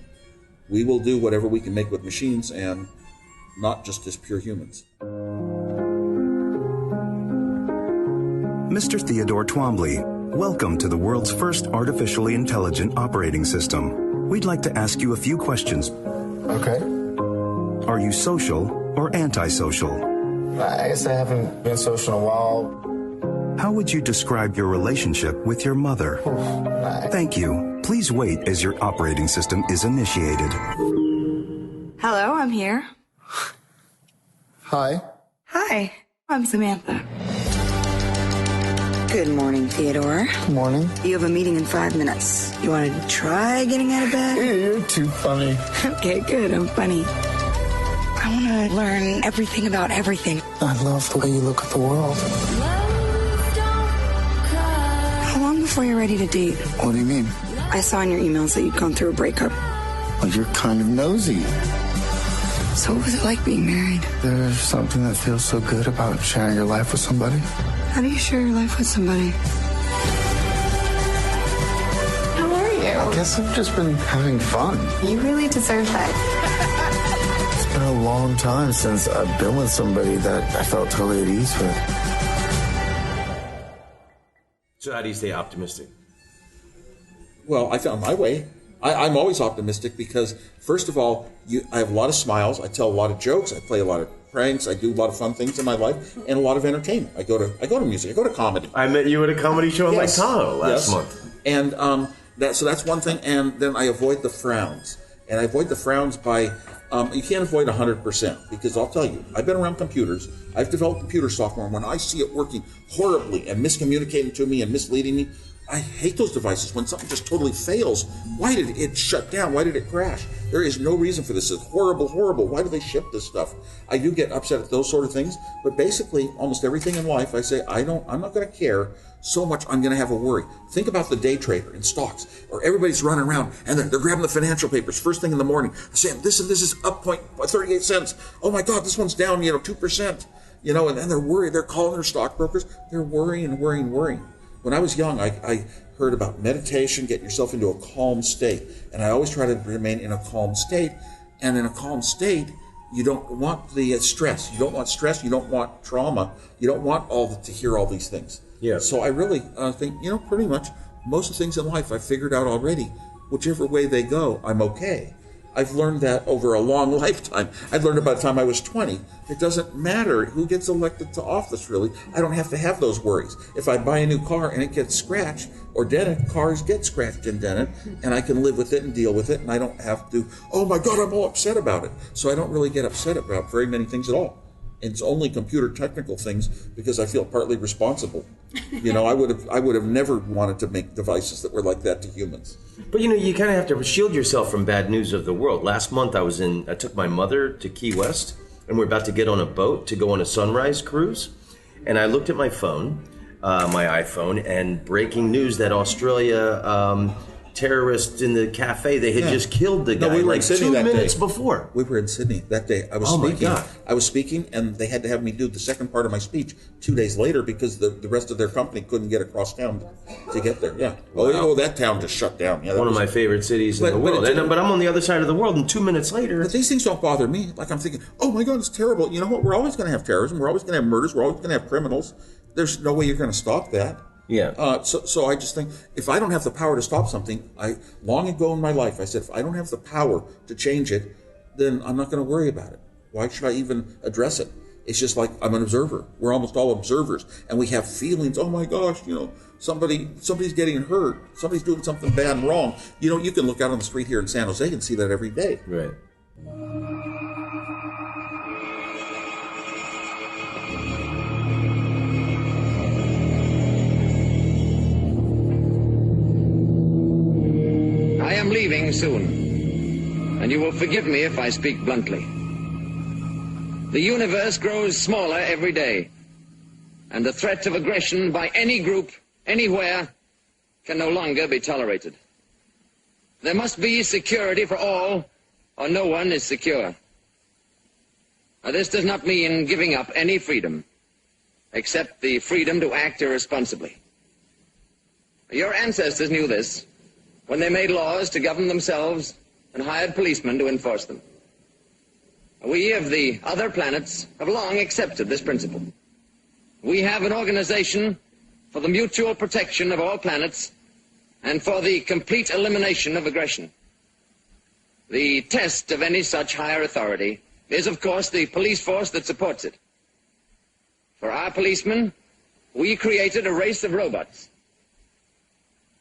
We will do whatever we can make with machines, and not just as pure humans. Mr. Theodore Twombly, welcome to the world's first artificially intelligent operating system. We'd like to ask you a few questions. Okay. Are you social or antisocial? I guess I haven't been social in a while. How would you describe your relationship with your mother? Thank you. Please wait as your operating system is initiated. Hello, I'm here. Hi. Hi, I'm Samantha. Good morning, Theodore. Good morning. You have a meeting in 5 minutes. You want to try getting out of bed? You're too funny. Okay, good. I'm funny. I want to learn everything about everything. I love the way you look at the world. How long before you're ready to date? What do you mean? I saw in your emails that you'd gone through a breakup. Well, you're kind of nosy. So what was it like being married? There's something that feels so good about sharing your life with somebody. How do you share your life with somebody? How are you? I guess I've just been having fun. You really deserve that. It's been a long time since I've been with somebody that I felt totally at ease with. So how do you stay optimistic? Well, I found my way. I'm always optimistic because, first of all, I have a lot of smiles. I tell a lot of jokes. I play a lot of pranks. I do a lot of fun things in my life, and a lot of entertainment. I go to music. I go to comedy. I met you at a comedy show in Lake Tahoe last Yes. month. And that's one thing. And then I avoid the frowns. And I avoid the frowns by, you can't avoid 100%, because I'll tell you, I've been around computers. I've developed computer software, and when I see it working horribly and miscommunicating to me and misleading me, I hate those devices. When something just totally fails, why did it shut down? Why did it crash? There is no reason for this. It's horrible, horrible. Why do they ship this stuff? I do get upset at those sort of things, but basically, almost everything in life, I say, I'm not going to care so much. I'm going to have a worry. Think about the day trader in stocks, or everybody's running around and they're grabbing the financial papers first thing in the morning, saying, this is up 38 cents. Oh my God, this one's down, 2%. And they're worried. They're calling their stockbrokers. They're worrying and worrying and worrying. when I was young, I heard about meditation, getting yourself into a calm state. And I always try to remain in a calm state. And in a calm state, you don't want the stress. You don't want stress. You don't want trauma. You don't want to hear all these things. Yeah. So I really think, pretty much most of the things in life I figured out already. Whichever way they go, I'm okay. I've learned that over a long lifetime. I learned it by the time I was 20. It doesn't matter who gets elected to office, really. I don't have to have those worries. If I buy a new car and it gets scratched or dented, cars get scratched and dented, and I can live with it and deal with it, and I don't have to, oh my God, I'm all upset about it. So I don't really get upset about very many things at all. It's only computer technical things because I feel partly responsible. I would have never wanted to make devices that were like that to humans. But you kind of have to shield yourself from bad news of the world. Last month I took my mother to Key West, and we're about to get on a boat to go on a sunrise cruise. And I looked at my phone, my iPhone, and breaking news that Australia terrorists in the cafe, they had just killed the guy we were in Sydney 2 that minutes day. before. We were in Sydney that day. I was speaking. My God. I was speaking, and they had to have me do the second part of my speech 2 days later because the rest of their company couldn't get across town to get there. Yeah. Wow. Oh, that town just shut down. Yeah, one of my favorite cities in the world. But I'm on the other side of the world, and 2 minutes later... But these things don't bother me. Like, I'm thinking, oh my God, it's terrible. You know what? We're always going to have terrorism. We're always going to have murders. We're always going to have criminals. There's no way you're going to stop that. Yeah. So I just think if I don't have the power to stop something, long ago in my life I said if I don't have the power to change it, then I'm not going to worry about it. Why should I even address it? It's just like I'm an observer. We're almost all observers, and we have feelings. Oh my gosh, somebody's getting hurt. Somebody's doing something bad and wrong. You can look out on the street here in San Jose and see that every day. Right. I am leaving soon, and you will forgive me if I speak bluntly. The universe grows smaller every day, and the threat of aggression by any group, anywhere, can no longer be tolerated. There must be security for all, or no one is secure. Now, this does not mean giving up any freedom, except the freedom to act irresponsibly. Your ancestors knew this when they made laws to govern themselves and hired policemen to enforce them. We of the other planets have long accepted this principle. We have an organization for the mutual protection of all planets and for the complete elimination of aggression. The test of any such higher authority is, of course, the police force that supports it. For our policemen, we created a race of robots.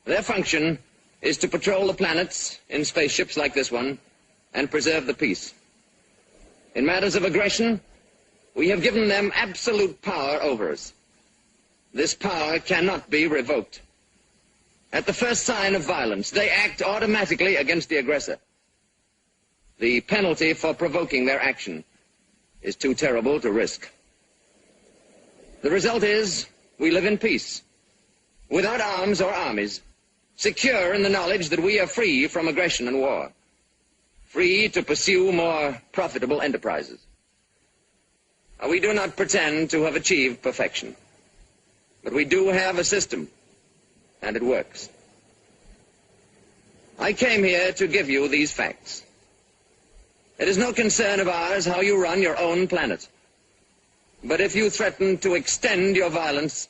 Their function is to patrol the planets in spaceships like this one and preserve the peace. In matters of aggression, we have given them absolute power over us. This power cannot be revoked. At the first sign of violence, they act automatically against the aggressor. The penalty for provoking their action is too terrible to risk. The result is we live in peace, without arms or armies, secure in the knowledge that we are free from aggression and war, free to pursue more profitable enterprises. We do not pretend to have achieved perfection, but we do have a system, and it works. I came here to give you these facts. It is no concern of ours how you run your own planet, but if you threaten to extend your violence,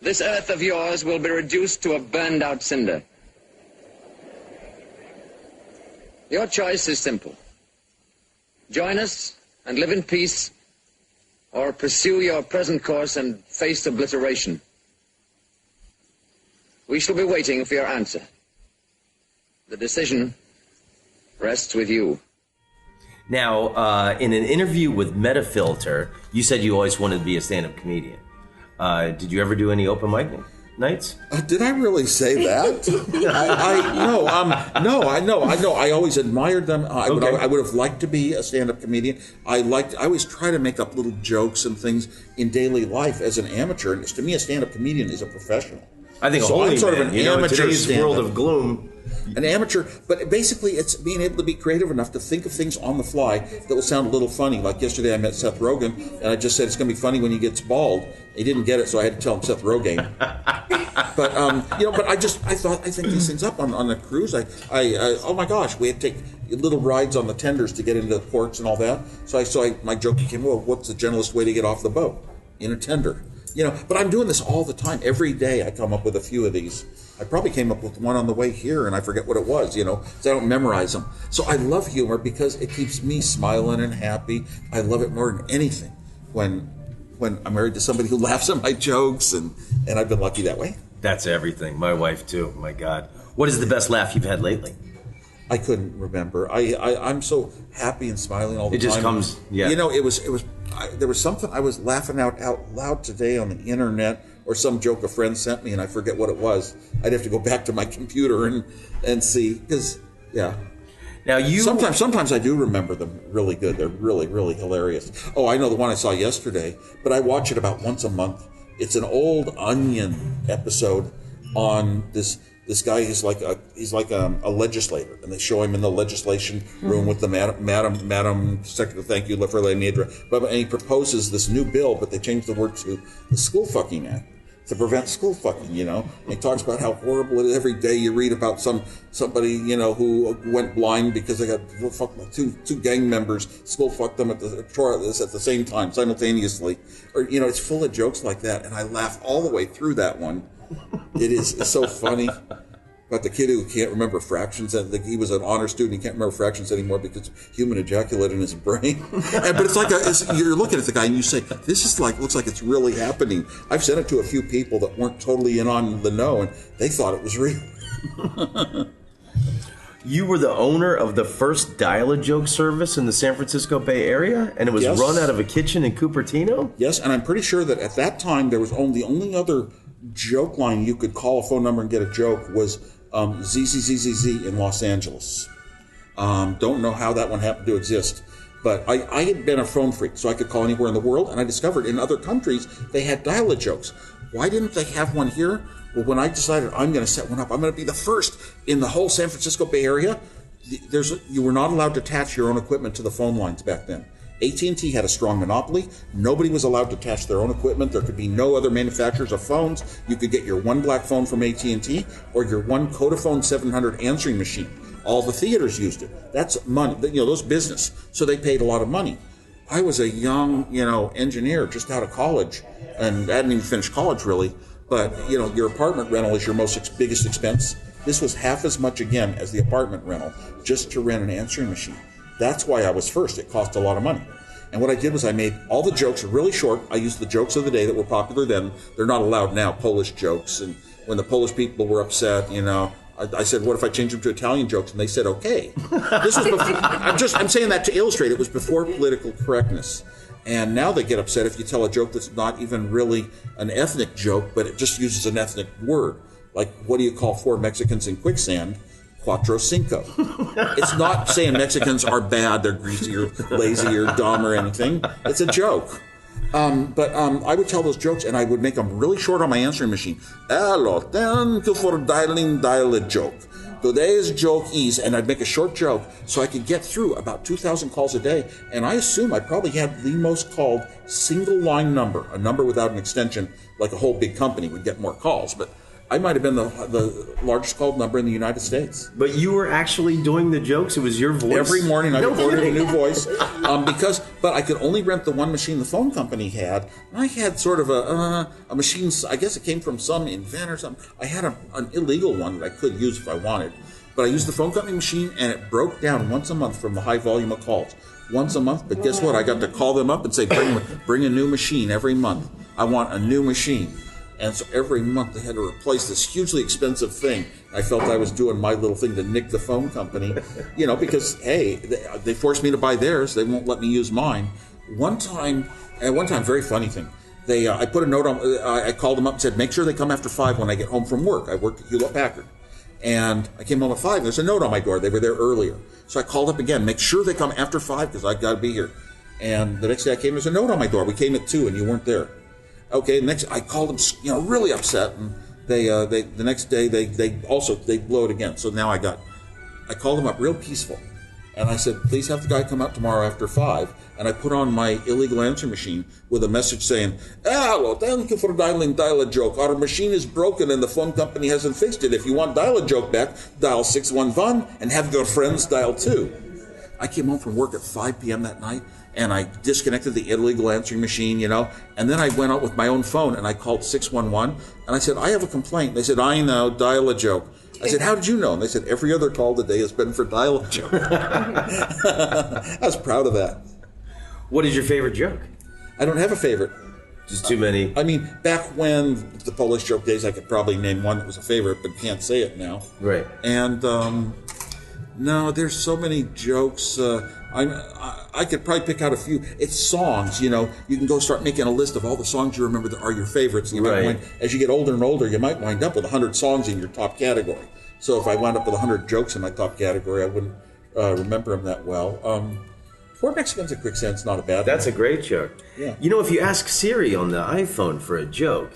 this Earth of yours will be reduced to a burned-out cinder. Your choice is simple. Join us and live in peace, or pursue your present course and face obliteration. We shall be waiting for your answer. The decision rests with you. Now, in an interview with Metafilter, you said you always wanted to be a stand-up comedian. Did you ever do any open mic nights? Did I really say that? No. I always admired them. I would have liked to be a stand-up comedian. I always try to make up little jokes and things in daily life as an amateur. And to me, a stand-up comedian is a professional. I think so only I'm sort of an amateur in today's stand-up. world of gloom. An amateur, but basically it's being able to be creative enough to think of things on the fly that will sound a little funny. Like yesterday I met Seth Rogen, and I just said it's going to be funny when he gets bald. He didn't get it, so I had to tell him Seth Rogen. But but I think these things up on the cruise. Oh my gosh, we had to take little rides on the tenders to get into the ports and all that. So my joke became, well, what's the gentlest way to get off the boat? In a tender. But I'm doing this all the time. Every day I come up with a few of these. I probably came up with one on the way here, and I forget what it was, because I don't memorize them. So I love humor because it keeps me smiling and happy. I love it more than anything when I'm married to somebody who laughs at my jokes, and I've been lucky that way. That's everything. My wife, too. My God. What is the best laugh you've had lately? I couldn't remember. I'm so happy and smiling all the time. It just comes, yeah. There was something I was laughing out loud today on the internet, or some joke a friend sent me, and I forget what it was. I'd have to go back to my computer and see, because, yeah. Now Sometimes I do remember them really good. They're really, really hilarious. Oh, I know the one I saw yesterday, but I watch it about once a month. It's an old Onion episode on this guy who's like a legislator, and they show him in the legislation room with the Madam Secretary, thank you for letting me address. But and he proposes this new bill, but they changed the word to the School Fucking Act to prevent school fucking. And he talks about how horrible it is. Every day you read about somebody who went blind because they got two gang members school fucked them at the same time simultaneously, or it's full of jokes like that, and I laugh all the way through that one. It's so funny. About the kid who can't remember fractions, and he was an honor student, he can't remember fractions anymore because human ejaculate in his brain. But it's like you're looking at the guy and you say, this is looks like it's really happening. I've sent it to a few people that weren't totally in on the know, and they thought it was real. You were the owner of the first dial-a-joke service in the San Francisco Bay Area, and it was run out of a kitchen in Cupertino? Yes, and I'm pretty sure that at that time there was the only other joke line you could call a phone number and get a joke was ZZZZZ in Los Angeles. Don't know how that one happened to exist, but I had been a phone freak, so I could call anywhere in the world, and I discovered in other countries they had dial-a-jokes. Why didn't they have one here? Well, when I decided I'm going to set one up, I'm going to be the first in the whole San Francisco Bay Area. You were not allowed to attach your own equipment to the phone lines back then. AT&T had a strong monopoly. Nobody was allowed to attach their own equipment. There could be no other manufacturers of phones. You could get your one black phone from AT&T or your one Vodafone 700 answering machine. All the theaters used it. That's money. Those business. So they paid a lot of money. I was a young, engineer just out of college, and I hadn't even finished college really. But your apartment rental is your biggest expense. This was half as much again as the apartment rental just to rent an answering machine. That's why I was first. It cost a lot of money. And what I did was I made all the jokes really short. I used the jokes of the day that were popular then. They're not allowed now, Polish jokes. And when the Polish people were upset, I said, what if I change them to Italian jokes? And they said, okay. This was before, I'm saying that to illustrate. It was before political correctness. And now they get upset if you tell a joke that's not even really an ethnic joke, but it just uses an ethnic word. Like, what do you call 4 Mexicans in quicksand? Cuatro Cinco. It's not saying Mexicans are bad, they're greasy or lazy or dumb or anything. It's a joke. But I would tell those jokes, and I would make them really short on my answering machine. Hello, thank you for dial a joke. Today's joke is, and I'd make a short joke so I could get through about 2,000 calls a day. And I assume I probably had the most called single line number, a number without an extension, like a whole big company would get more calls. But I might have been the largest called number in the United States. But you were actually doing the jokes? It was your voice? Every morning I recorded a new voice. But I could only rent the one machine the phone company had. And I had sort of a machine, I guess it came from some inventor or something. I had an illegal one that I could use if I wanted. But I used the phone company machine, and it broke down once a month from the high volume of calls. Once a month, but guess what? I got to call them up and say, bring a new machine every month. I want a new machine. And so every month they had to replace this hugely expensive thing. I felt I was doing my little thing to nick the phone company, because, hey, they forced me to buy theirs. They won't let me use mine. One time, very funny thing. I put a note on, I called them up and said, make sure they come after 5 when I get home from work. I worked at Hewlett-Packard. And I came home at 5. There's a note on my door. They were there earlier. So I called up again, make sure they come after 5 because I got to be here. And the next day I came, there's a note on my door. We came at 2 and you weren't there. Okay, next I called them, really upset, and the next day they blow it again. So now I called them up real peaceful, and I said, please have the guy come out tomorrow after 5. And I put on my illegal answer machine with a message saying, hello, thank you for dial a joke. Our machine is broken and the phone company hasn't fixed it. If you want dial a joke back, dial 611 and have your friends dial 2. I came home from work at 5 p.m. that night, and I disconnected the illegal answering machine, and then I went out with my own phone and I called 611 and I said, I have a complaint. They said, I know, dial a joke. I said, how did you know? And they said, every other call today has been for dial a joke. I was proud of that. What is your favorite joke? I don't have a favorite. Just too many. I mean, back when the Polish joke days, I could probably name one that was a favorite, but can't say it now. Right. And no, there's so many jokes. I could probably pick out a few. It's songs, You can go start making a list of all the songs you remember that are your favorites. And as you get older and older, you might wind up with 100 songs in your top category. So if I wound up with 100 jokes in my top category, I wouldn't remember them that well. Four Mexicans at Quicksand's not a bad one. That's a great joke. Yeah. If you ask Siri on the iPhone for a joke,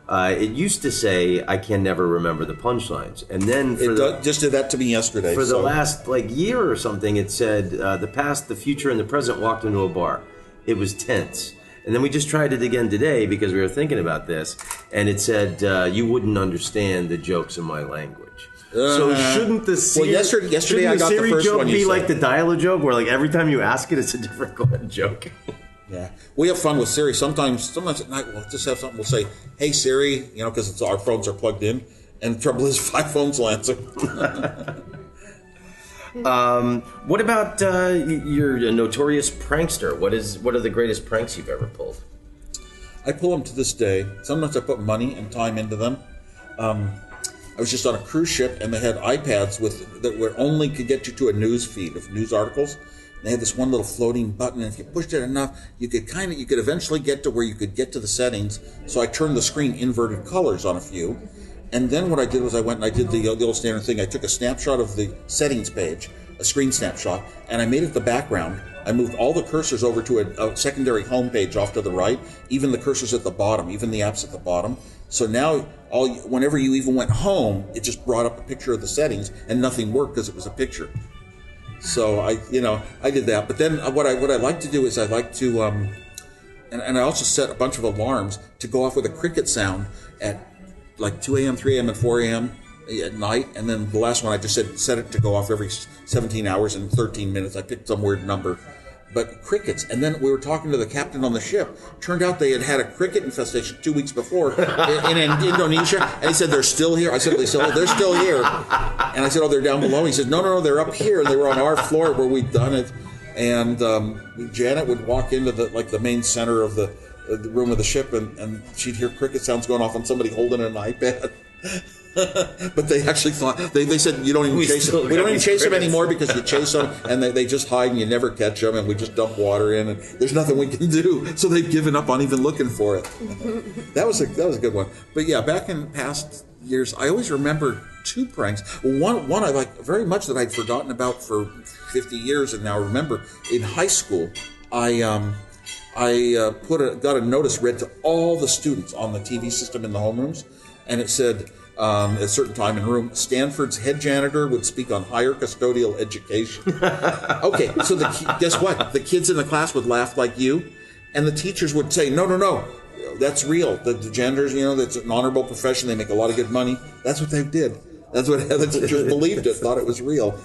it used to say, I can never remember the punchlines. And then just did that to me yesterday. For the last year or something, it said, the past, the future, and the present walked into a bar. It was tense. And then we just tried it again today because we were thinking about this. And it said, you wouldn't understand the jokes in my language. So shouldn't the Siri, yesterday I got the first joke one be you like said. the dial-a joke, where every time you ask it, it's a different joke? Yeah, we have fun with Siri. Sometimes at night we'll just have something. We'll say, "Hey Siri," because our phones are plugged in, and the trouble is 5 phones will answer. What about you're a notorious prankster? What are the greatest pranks you've ever pulled? I pull them to this day. Sometimes I put money and time into them. I was just on a cruise ship, and they had iPads that were only could get you to a news feed of news articles. They had this one little floating button, and if you pushed it enough, you could eventually get to where you could get to the settings. So I turned the screen inverted colors on a few, and then what I did was I went and I did the old standard thing. I took a snapshot of the settings page, a screen snapshot, and I made it the background. I moved all the cursors over to a secondary home page off to the right, even the cursors at the bottom, even the apps at the bottom. So now, whenever you even went home, it just brought up a picture of the settings, and nothing worked because it was a picture. So I did that. But then what I like to do is I like to, and I also set a bunch of alarms to go off with a cricket sound at 2 a.m., 3 a.m., and 4 a.m. at night. And then the last one I just set it to go off every 17 hours and 13 minutes. I picked some weird number. But crickets, and then we were talking to the captain on the ship. Turned out they had a cricket infestation 2 weeks before in Indonesia, and he said, they're still here. I said, they're still here. And I said, they're down below. He said, no, they're up here. They were on our floor where we'd done it. And Janet would walk into the main center of the room of the ship, and she'd hear cricket sounds going off on somebody holding an iPad. But they actually thought they said you don't even chase them. We don't even chase them anymore because you chase them and they just hide and you never catch them, and we just dump water in and there's nothing we can do. So they've given up on even looking for it. That was a good one. But yeah, back in past years, I always remember 2 pranks. Well, one I like very much that I'd forgotten about for 50 years, and now remember. In high school, I got a notice read to all the students on the TV system in the homerooms, and it said, at a certain time in room, Stanford's head janitor would speak on higher custodial education. Okay, so guess what? The kids in the class would laugh like you, and the teachers would say, no, that's real. The janitors, that's an honorable profession. They make a lot of good money. That's what they did. That's what the teachers believed it, thought it was real.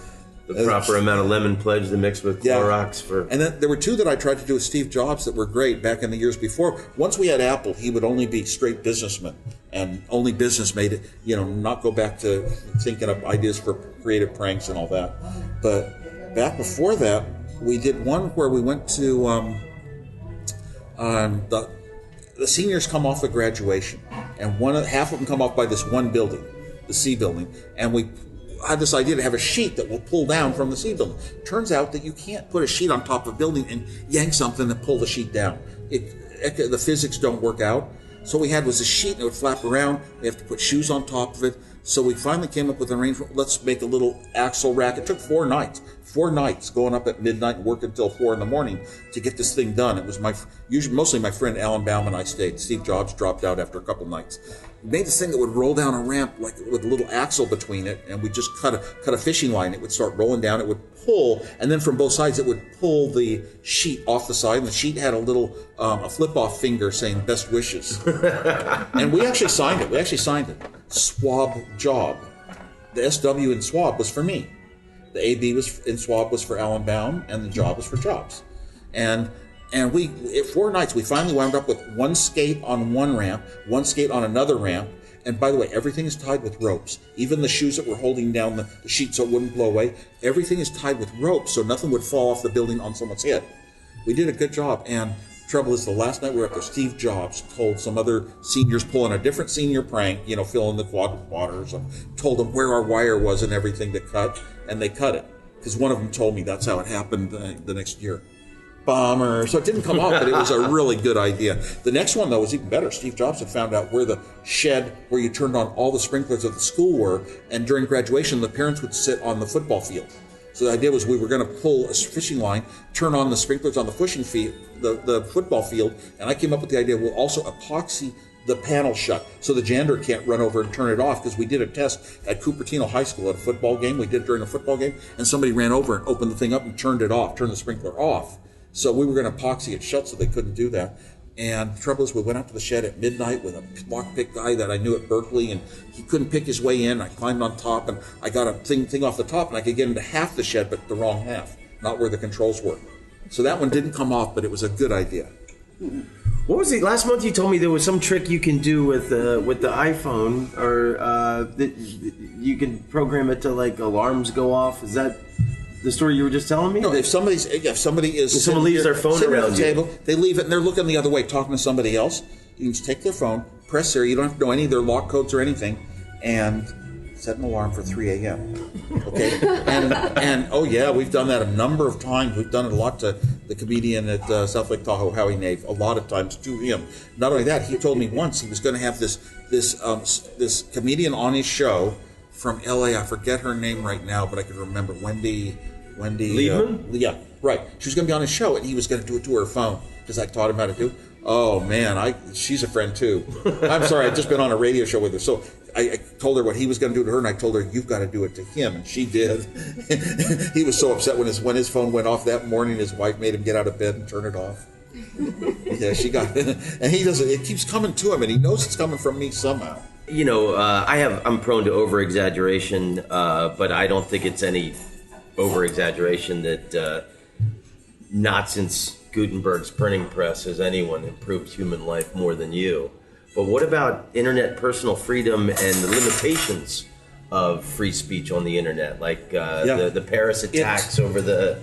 The proper amount of lemon pledge to mix with Clorox for... And then there were 2 that I tried to do with Steve Jobs that were great back in the years before. Once we had Apple, he would only be straight businessman, and only business made it, not go back to thinking up ideas for creative pranks and all that. But back before that, we did one where we went to the seniors come off of graduation, and half of them come off by this one building, the C building, and we had this idea to have a sheet that will pull down from the C building. Turns out that you can't put a sheet on top of a building and yank something and pull the sheet down. The physics don't work out. So what we had was a sheet and it would flap around. We have to put shoes on top of it. So we finally came up with an arrangement. Let's make a little axle rack. It took 4 nights. 4 nights, going up at midnight and working until 4 in the morning to get this thing done. It was mostly my friend Alan Baum and I stayed. Steve Jobs dropped out after a couple nights. We made this thing that would roll down a ramp like with a little axle between it, and we just cut a fishing line. It would start rolling down. It would pull, and then from both sides it would pull the sheet off the side. And the sheet had a little a flip-off finger saying "Best wishes," and we actually signed it. Swab Job. The SW in Swab was for me. The AB was in Swab was for Alan Baum, and the Job was for Jobs. And we, 4 nights, we finally wound up with one skate on one ramp, one skate on another ramp. And by the way, everything is tied with ropes. Even the shoes that were holding down the sheet so it wouldn't blow away, everything is tied with ropes so nothing would fall off the building on someone's head. We did a good job. And trouble is, the last night we were up there, Steve Jobs told some other seniors pulling a different senior prank, filling the quad with water or something, told them where our wire was and everything to cut, and they cut it. Because one of them told me that's how it happened the next year. Bummer. So it didn't come off, but it was a really good idea. The next one, though, was even better. Steve Jobs had found out where the shed where you turned on all the sprinklers of the school were, and during graduation, the parents would sit on the football field. So the idea was we were going to pull a fishing line, turn on the sprinklers on the fishing field, the football field, and I came up with the idea we'll also epoxy the panel shut so the janitor can't run over and turn it off, because we did a test at Cupertino High School at a football game. We did it during a football game, and somebody ran over and opened the thing up and turned the sprinkler off. So we were going to epoxy it shut so they couldn't do that. And the trouble is, we went out to the shed at midnight with a lockpick guy that I knew at Berkeley, and he couldn't pick his way in. I climbed on top, and I got a thing off the top, and I could get into half the shed, but the wrong half, not where the controls were. So that one didn't come off, but it was a good idea. What was it? Last month you told me there was some trick you can do with the iPhone, or that you can program it to alarms go off. Is that the story you were just telling me? No, if someone leaves their phone around the table, they leave it and they're looking the other way, talking to somebody else. You can just take their phone, press there. You don't have to know any of their lock codes or anything, and set an alarm for 3 a.m. Okay, and oh yeah, we've done that a number of times. We've done it a lot to the comedian at South Lake Tahoe, Howie Nave, a lot of times to him. Not only that, he told me once he was going to have this comedian on his show from L.A. I forget her name right now, but I can remember Wendy Liebman? Yeah, right. She was going to be on his show, and he was going to do it to her phone because I taught him how to do it. Oh man, she's a friend too. I'm sorry, I've just been on a radio show with her, so I told her what he was going to do to her, and I told her, you've got to do it to him, and she did. He was so upset when his phone went off that morning. His wife made him get out of bed and turn it off. Yeah, she got it, and he doesn't. It keeps coming to him, and he knows it's coming from me somehow. I'm prone to over-exaggeration, but I don't think it's any over-exaggeration that not since Gutenberg's printing press has anyone improved human life more than you. But what about internet personal freedom and the limitations of free speech on the internet, like the Paris attacks over the...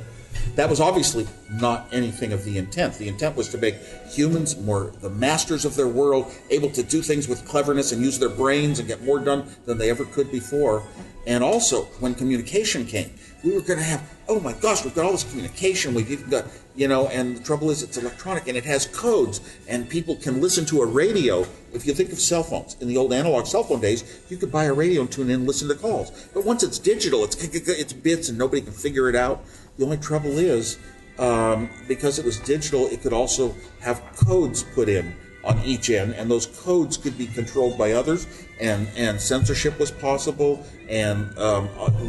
That was obviously not anything of the intent. The intent was to make humans more the masters of their world, able to do things with cleverness and use their brains and get more done than they ever could before. And also, when communication came, we were going to have, oh my gosh, we've got all this communication. We've even got, and the trouble is it's electronic and it has codes, and people can listen to a radio. If you think of cell phones, in the old analog cell phone days, you could buy a radio and tune in and listen to calls. But once it's digital, it's bits and nobody can figure it out. The only trouble is, because it was digital, it could also have codes put in on each end, and those codes could be controlled by others, and censorship was possible, and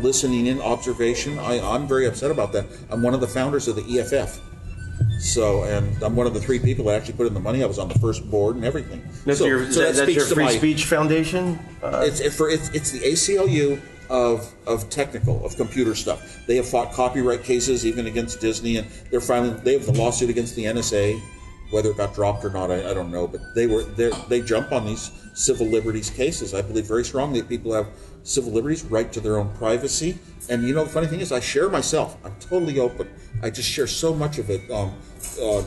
listening in, observation. I'm very upset about that. I'm one of the founders of the EFF. So, and I'm one of the 3 people that actually put in the money. I was on the first board and everything. That's your Free Speech Foundation? It's the ACLU of technical, of computer stuff. They have fought copyright cases even against Disney, and they have the lawsuit against the NSA. Whether it got dropped or not, I don't know. But they jump on these civil liberties cases. I believe very strongly that people have civil liberties, right to their own privacy. And the funny thing is, I share myself. I'm totally open. I just share so much of it.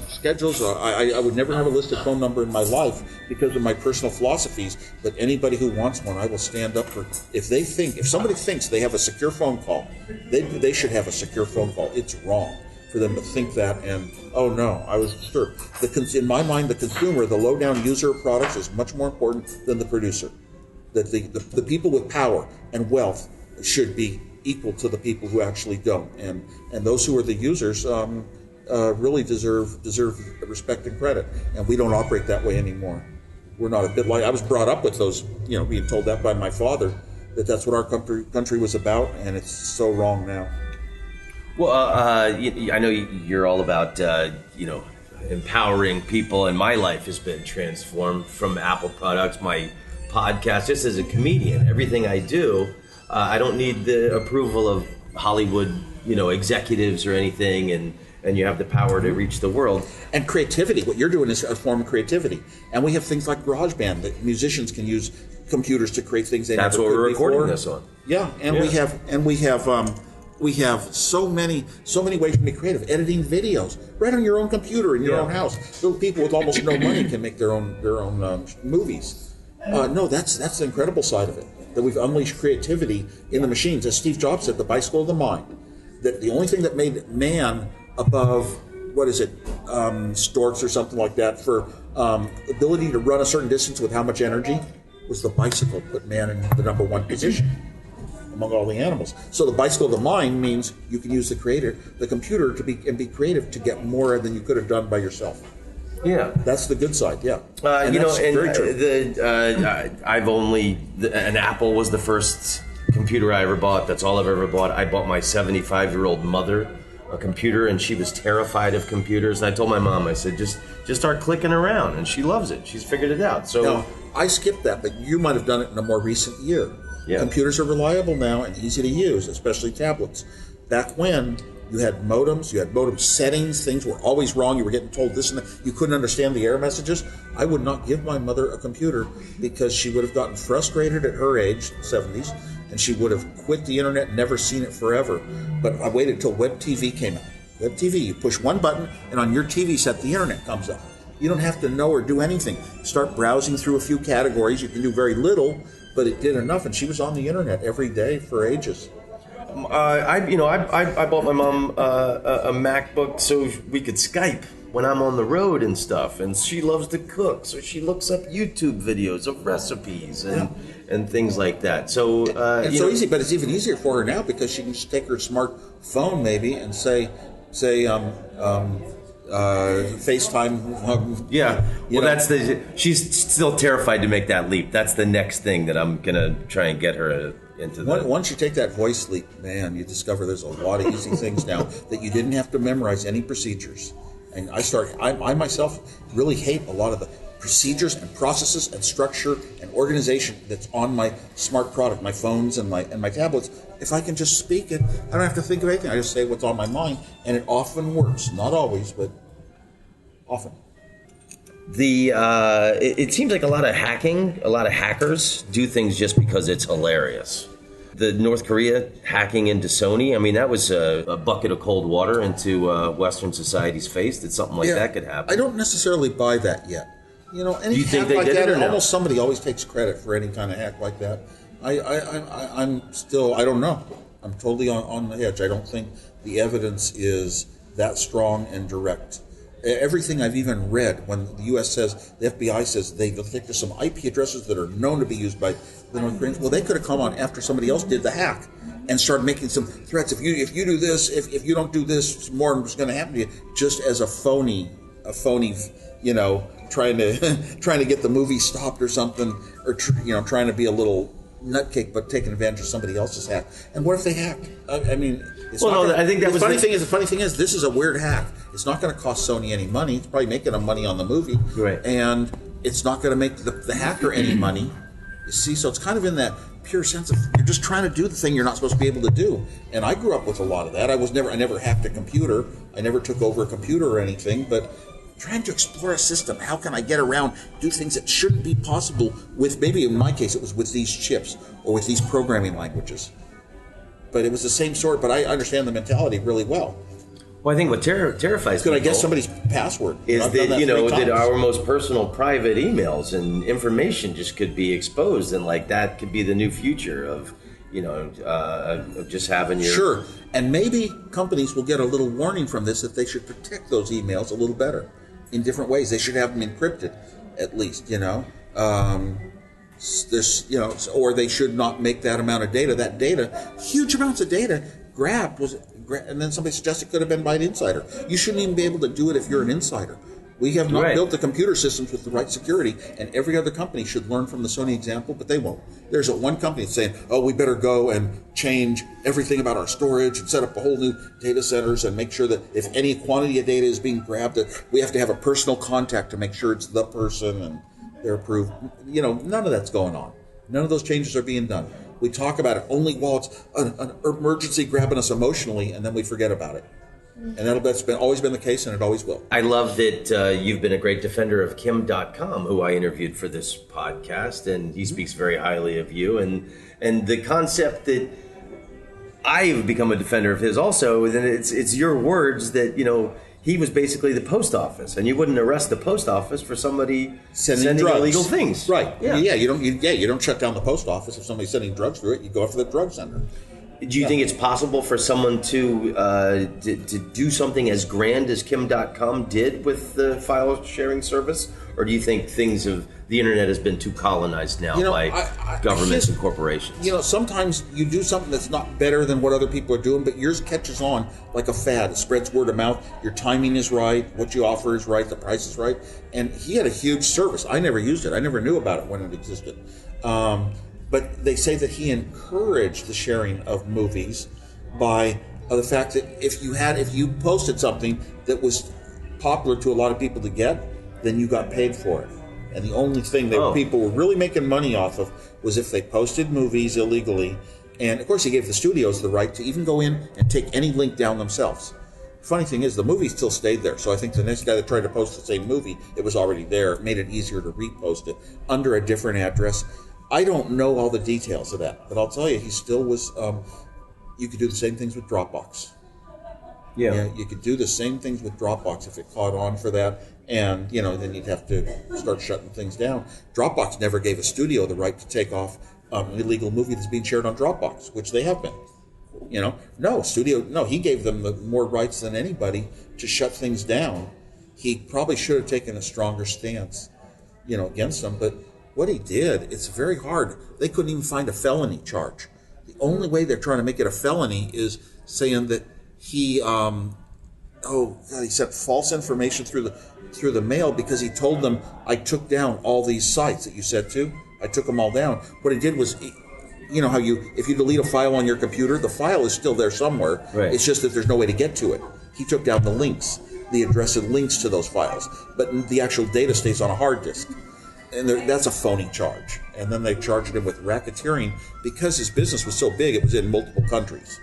Schedules. I would never have a listed phone number in my life because of my personal philosophies. But anybody who wants one, I will stand up for. If somebody thinks they have a secure phone call, they should have a secure phone call. It's wrong for them to think that, and oh no, I was sure. In my mind, the consumer, the low-down user of products is much more important than the producer. That the people with power and wealth should be equal to the people who actually don't. And those who are the users really deserve respect and credit. And we don't operate that way anymore. We're not a bit like, I was brought up with those, being told that by my father, that's what our country was about, and it's so wrong now. Well, I know you're all about, empowering people, and my life has been transformed from Apple products, my podcast, just as a comedian. Everything I do, I don't need the approval of Hollywood, executives or anything, and you have the power to reach the world. And creativity, what you're doing is a form of creativity. And we have things like GarageBand that musicians can use computers to create things they That's never what could we're before. recording this on. Yeah, and we have so many ways to be creative. Editing videos right on your own computer in your own house. Little people with almost no money can make their own movies. No, that's the incredible side of it. That we've unleashed creativity in the machines. As Steve Jobs said, the bicycle of the mind. That the only thing that made man above, storks or something like that, for ability to run a certain distance with how much energy, was the bicycle. Put man in the number one position among all the animals. So the bicycle of the mind means you can use the computer to be creative to get more than you could have done by yourself. Yeah, that's the good side. Yeah, very true. An Apple was the first computer I ever bought. That's all I've ever bought. I bought my 75-year-old mother a computer, and she was terrified of computers. And I told my mom, I said, just start clicking around, and she loves it. She's figured it out. So now, I skipped that, but you might have done it in a more recent year. Yeah. Computers are reliable now and easy to use, especially tablets. Back when you had modems, you had modem settings, things were always wrong, you were getting told this and that, you couldn't understand the error messages. I would not give my mother a computer because she would have gotten frustrated at her age, 70s, and she would have quit the internet and never seen it forever. But I waited until Web TV came out. Web TV, you push one button and on your TV set the internet comes up. You don't have to know or do anything. Start browsing through a few categories. You can do very little, but it did enough, and she was on the internet every day for ages. I bought my mom a MacBook so we could Skype when I'm on the road and stuff, and she loves to cook, so she looks up YouTube videos of recipes and things like that. So it's so easy, but it's even easier for her now because she can just take her smartphone maybe and say FaceTime. She's still terrified to make that leap. That's the next thing that I'm gonna try and get her into. Once you take that voice leap, man, you discover there's a lot of easy things now that you didn't have to memorize any procedures. And I myself really hate a lot of the procedures and processes and structure and organization that's on my smart product, my phones and my tablets. If I can just speak it, I don't have to think of anything. I just say what's on my mind, and it often works. Not always, but often. It seems like a lot of hackers do things just because it's hilarious. The North Korea hacking into Sony, I mean, that was a bucket of cold water into Western society's face that something like that could happen. I don't necessarily buy that yet. Any do you think hack they like did that, it or no? almost somebody always takes credit for any kind of hack like that. I'm still, I don't know. I'm totally on the edge. I don't think the evidence is that strong and direct. Everything I've even read, when the U.S. says, the FBI says they think there's some IP addresses that are known to be used by the North Koreans, well, they could have come on after somebody else did the hack and started making some threats. If you do this, if you don't do this, more is going to happen to you. Just as a phony, trying to get the movie stopped or something, or trying to be a little nutcake, but taking advantage of somebody else's hack. And what if they hack? I mean, I think that was the funny thing is, this is a weird hack. It's not going to cost Sony any money. It's probably making them money on the movie, right? And it's not going to make the hacker any money. You see, so it's kind of in that pure sense of you're just trying to do the thing you're not supposed to be able to do. And I grew up with a lot of that. I never hacked a computer. I never took over a computer or anything, but trying to explore a system. How can I get around, do things that shouldn't be possible with, maybe in my case, it was with these chips or with these programming languages. But it was the same sort, but I understand the mentality really well. Well, I think what terrifies people... Could I guess somebody's password? Is that our most personal private emails and information just could be exposed, and like that could be the new future of, of just having your... Sure, and maybe companies will get a little warning from this that they should protect those emails a little better in different ways. They should have them encrypted, at least, There's, or they should not make that amount of data. That data, huge amounts of data, grabbed and then somebody suggested it could have been by an insider. You shouldn't even be able to do it if you're an insider. We have not built the computer systems with the right security, and every other company should learn from the Sony example, but they won't. There's one company that's saying, oh, we better go and change everything about our storage and set up a whole new data centers and make sure that if any quantity of data is being grabbed, that we have to have a personal contact to make sure it's the person and they're approved. None of that's going on. None of those changes are being done. We talk about it only while it's an emergency grabbing us emotionally, and then we forget about it. And that's always been the case, and it always will. I love that you've been a great defender of Kim.com, who I interviewed for this podcast, and he speaks very highly of you. And the concept that I've become a defender of his also, and it's your words that, he was basically the post office, and you wouldn't arrest the post office for somebody sending illegal things. Right. Yeah. You don't shut down the post office if somebody's sending drugs through it. You go after the drug sender. Do you think it's possible for someone to do something as grand as Kim.com did with the file sharing service? Or do you think the internet has been too colonized now by governments and corporations? Sometimes you do something that's not better than what other people are doing, but yours catches on like a fad. It spreads word of mouth. Your timing is right. What you offer is right. The price is right. And he had a huge service. I never used it. I never knew about it when it existed. But they say that he encouraged the sharing of movies by the fact that if you posted something that was popular to a lot of people to get, then you got paid for it. And the only thing that people were really making money off of was if they posted movies illegally. And of course, he gave the studios the right to even go in and take any link down themselves. The funny thing is, the movie still stayed there. So I think the next guy that tried to post the same movie, it was already there. It made it easier to repost it under a different address. I don't know all the details of that, but I'll tell you, he still was, you could do the same things with Dropbox. Yeah, you could do the same things with Dropbox if it caught on for that, and, then you'd have to start shutting things down. Dropbox never gave a studio the right to take off an illegal movie that's being shared on Dropbox, which they have been. He gave them more rights than anybody to shut things down. He probably should have taken a stronger stance, against them, but what he did, it's very hard. They couldn't even find a felony charge. The only way they're trying to make it a felony is saying that he sent false information through the mail because he told them, I took down all these sites that you said to. I took them all down. What he did was, how if you delete a file on your computer, the file is still there somewhere. Right. It's just that there's no way to get to it. He took down the links, the address and links to those files, but the actual data stays on a hard disk. And that's a phony charge. And then they charged him with racketeering because his business was so big, it was in multiple countries.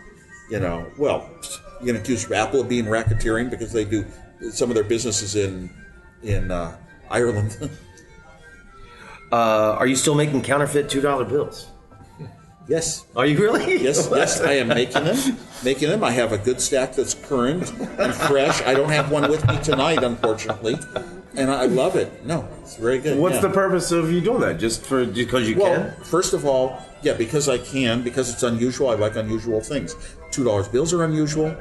Well, you're going to accuse Apple of being racketeering because they do some of their businesses in Ireland. Are you still making counterfeit $2 bills? Yes. Are you really? Yes, I am making them. I have a good stack that's current and fresh. I don't have one with me tonight, unfortunately. And I love it. No, it's very good. What's the purpose of you doing that? Just because you can? First of all, because I can, because it's unusual. I like unusual things. $2 bills are unusual.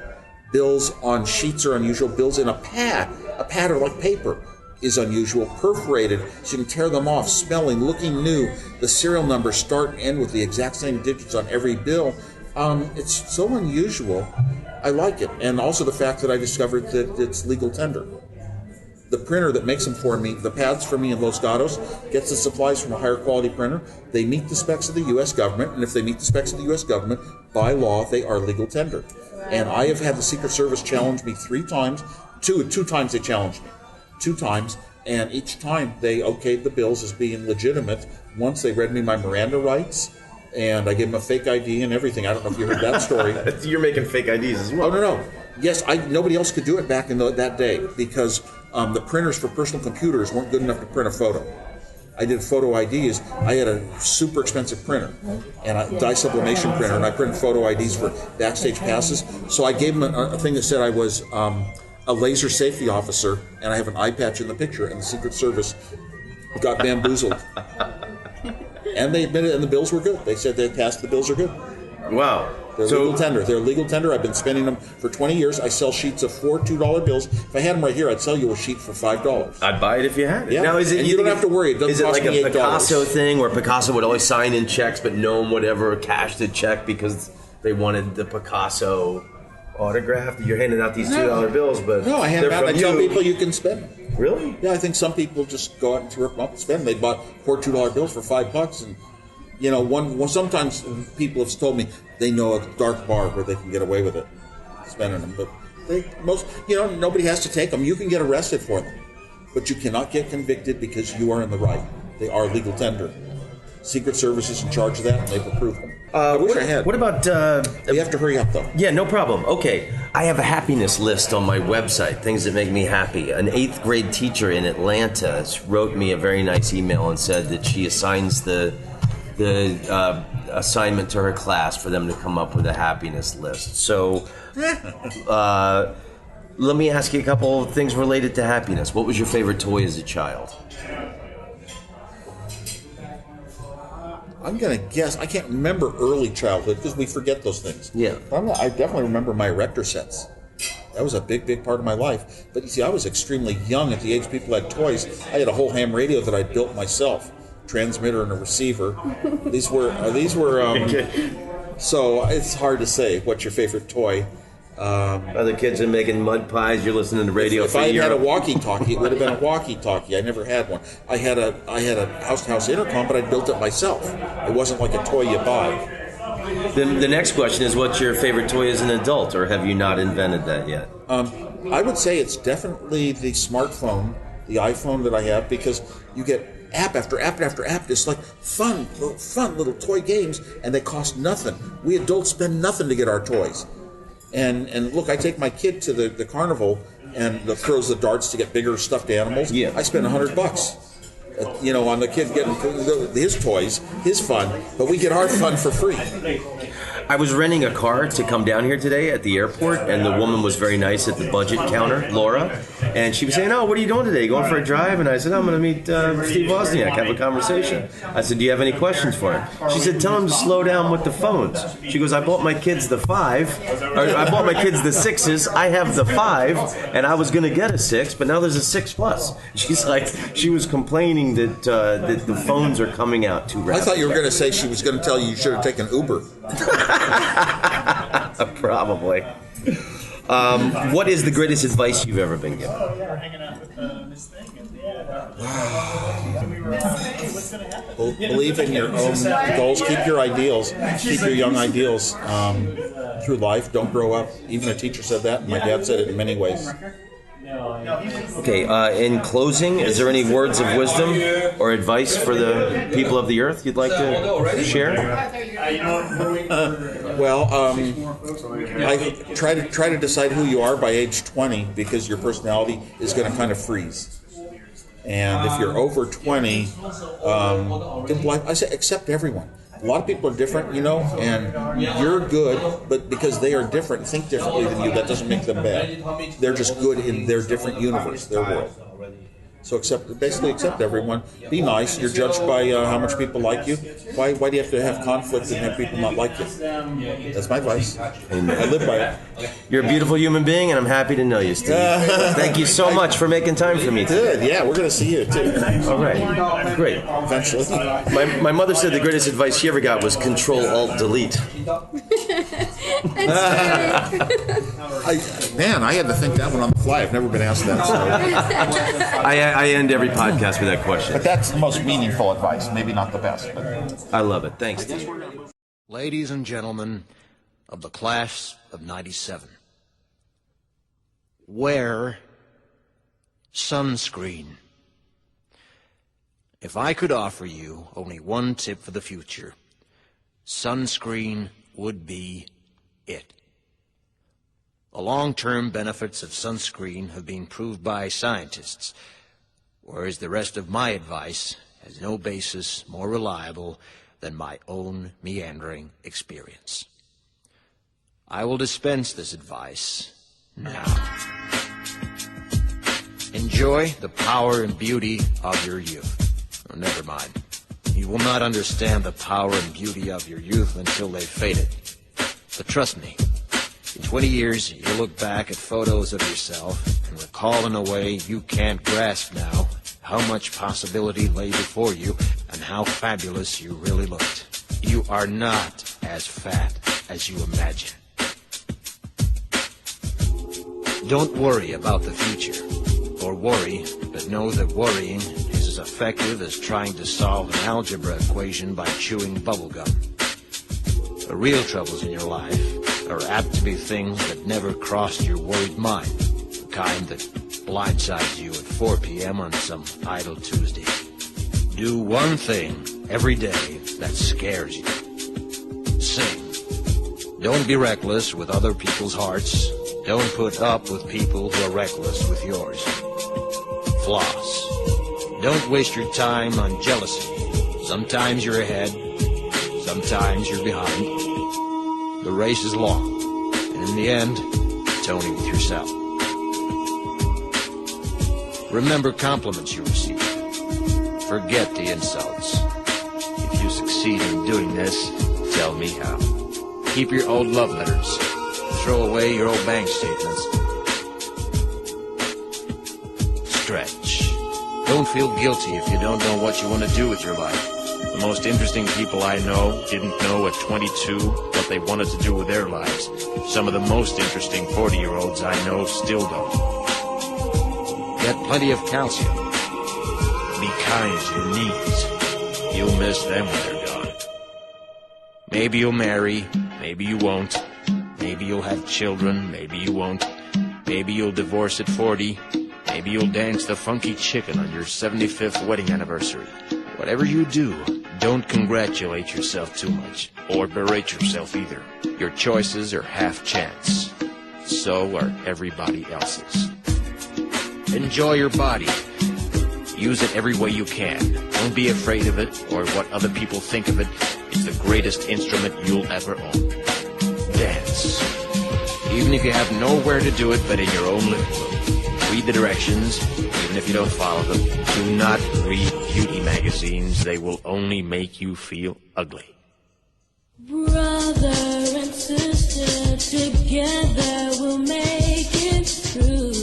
Bills on sheets are unusual. Bills in a pad or like paper is unusual. Perforated, so you can tear them off, smelling, looking new. The serial numbers start and end with the exact same digits on every bill. It's so unusual. I like it. And also the fact that I discovered that it's legal tender. The printer that makes them for me, the pads for me in Los Gatos, gets the supplies from a higher quality printer. They meet the specs of the U.S. government, and if they meet the specs of the U.S. government, by law, they are legal tender. And I have had the Secret Service challenge me 3 times. Two times they challenged me. 2 times, and each time they okayed the bills as being legitimate. Once they read me my Miranda rights, and I gave them a fake ID and everything. I don't know if you heard that story. You're making fake IDs as well. Oh, no. Yes, nobody else could do it back in that day because the printers for personal computers weren't good enough to print a photo. I did photo IDs. I had a super expensive printer, and a dye sublimation printer, and I printed photo IDs for backstage passes. So I gave them a thing that said I was a laser safety officer, and I have an eye patch in the picture, and the Secret Service got bamboozled. And they admitted, and the bills were good. They said they passed, the bills are good. Wow. They're legal tender. They're legal tender. I've been spending them for 20 years. I sell sheets of $4 $2 bills. If I had them right here, I'd sell you a sheet for $5. I'd buy it if you had it. Yeah. Now, is it? And you don't have to worry. It doesn't cost me $8. Is it like a Picasso thing where Picasso would always sign in checks, but no one would ever cash the check because they wanted the Picasso autograph? You're handing out these $2 bills, but no, I hand them out. I tell people you can spend them. Really? Yeah, I think some people just go out and rip them up and spend them. They bought $4 $2 bills for $5, and sometimes people have told me they know a dark bar where they can get away with it, spending them. But nobody has to take them. You can get arrested for them, but you cannot get convicted because you are in the right. They are legal tender. Secret Service is in charge of that, and they've approved them. I wish I had. What about... you have to hurry up, though. Yeah, no problem. Okay, I have a happiness list on my website, things that make me happy. An 8th grade teacher in Atlanta wrote me a very nice email and said that she assigns the assignment to her class for them to come up with a happiness list. So, let me ask you a couple of things related to happiness. What was your favorite toy as a child? I'm going to guess. I can't remember early childhood because we forget those things. Yeah. I definitely remember my erector sets. That was a big, big part of my life. But you see, I was extremely young at the age people had toys. I had a whole ham radio that I built myself, transmitter and a receiver. These were. So it's hard to say what's your favorite toy. Other kids are making mud pies. You're listening to radio. If I had a walkie-talkie, it would have been a walkie-talkie. I never had one. I had a house-to-house intercom, but I built it myself. It wasn't like a toy you buy. The next question is, what's your favorite toy as an adult, or have you not invented that yet? I would say it's definitely the smartphone, the iPhone that I have, because you get app after app after app. It's like fun little toy games, and they cost nothing. We adults spend nothing to get our toys. And look, I take my kid to the carnival and throws the darts to get bigger stuffed animals. Yeah. I spend $100, on the kid getting his toys, his fun, but we get our fun for free. I was renting a car to come down here today at the airport, and the woman was very nice at the budget counter, Laura, and she was saying, "Oh, what are you doing today? You going for a drive?" And I said, "I'm going to meet Steve Wozniak, have a conversation." I said, "Do you have any questions for him?" She said, "Tell him to slow down with the phones." She goes, "I bought my kids the 6s. I have the 5, and I was going to get a 6, but now there's a 6 Plus." She's like, she was complaining that the phones are coming out too rapidly. I thought you were going to say she was going to tell you should have taken Uber. Probably. What is the greatest advice you've ever been given? Believe in your own goals. Keep your ideals. Keep your young ideals through life. Don't grow up. Even a teacher said that, and my dad said it in many ways. Okay, in closing, is there any words of wisdom or advice for the people of the earth you'd like to share? I try to decide who you are by age 20, because your personality is going to kind of freeze. And if you're over 20, I say accept everyone. A lot of people are different, and you're good, but because they are different, think differently than you, that doesn't make them bad. They're just good in their different universe, their world. So basically accept everyone. Be nice. You're judged by how much people like you. Why do you have to have conflict and have people not like you? That's my advice. Amen. I live by it. You're a beautiful human being, and I'm happy to know you, Steve. Thank you so much for making time for me today. Good. Yeah, we're going to see you, too. All right. Great. Eventually. My mother said the greatest advice she ever got was Control-Alt-Delete. I had to think that one on the fly. I've never been asked that. So. I end every podcast with that question. But that's the most meaningful advice. Maybe not the best. But. I love it. Thanks, Steve. Ladies and gentlemen of the class of 97, wear sunscreen. If I could offer you only one tip for the future, sunscreen would be it. The long-term benefits of sunscreen have been proved by scientists, whereas the rest of my advice has no basis more reliable than my own meandering experience. I will dispense this advice now. Enjoy the power and beauty of your youth. Oh, never mind. You will not understand the power and beauty of your youth until they've faded. But trust me, in 20 years, you'll look back at photos of yourself and recall in a way you can't grasp now how much possibility lay before you and how fabulous you really looked. You are not as fat as you imagine. Don't worry about the future, or worry, but know that worrying is as effective as trying to solve an algebra equation by chewing bubblegum. The real troubles in your life are apt to be things that never crossed your worried mind, the kind that blindsides you at 4 p.m. on some idle Tuesday. Do one thing every day that scares you. Sing. Don't be reckless with other people's hearts. Don't put up with people who are reckless with yours. Floss. Don't waste your time on jealousy. Sometimes you're ahead, sometimes you're behind. The race is long, and in the end, it's only with yourself. Remember compliments you receive. Forget the insults. If you succeed in doing this, tell me how. Keep your old love letters. Throw away your old bank statements. Stretch. Don't feel guilty if you don't know what you want to do with your life. The most interesting people I know didn't know at 22 what they wanted to do with their lives. Some of the most interesting 40-year-olds I know still don't. Get plenty of calcium. Be kind to your knees. You'll miss them when they're gone. Maybe you'll marry, maybe you won't. Maybe you'll have children, maybe you won't. Maybe you'll divorce at 40. Maybe you'll dance the funky chicken on your 75th wedding anniversary. Whatever you do, don't congratulate yourself too much, or berate yourself either. Your choices are half chance. So are everybody else's. Enjoy your body. Use it every way you can. Don't be afraid of it or what other people think of it. It's the greatest instrument you'll ever own. Dance. Even if you have nowhere to do it but in your own living room. Read the directions, even if you don't follow them. Do not read beauty magazines. They will only make you feel ugly. Brother and sister, together we'll make it through.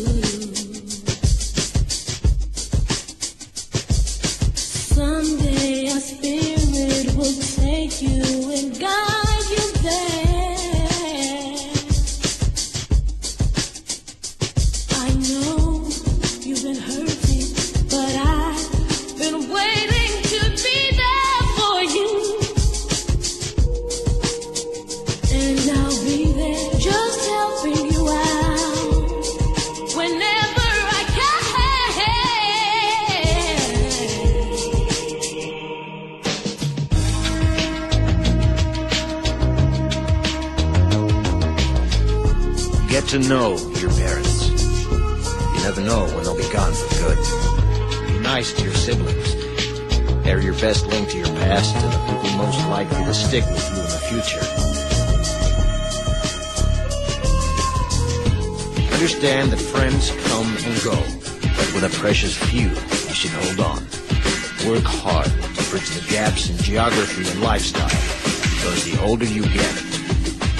Someday our spirit will take you and guide you there. I know you've been hurting, but I've been waiting to be there for you. And I'll be there just helping you out whenever I can. Get to know your parents. You never know when they'll be gone for good. Be nice to your siblings. They're your best link to your past and the people most likely to stick with you in the future. Understand that friends come and go, but with a precious few, you should hold on. Work hard to bridge the gaps in geography and lifestyle, because the older you get,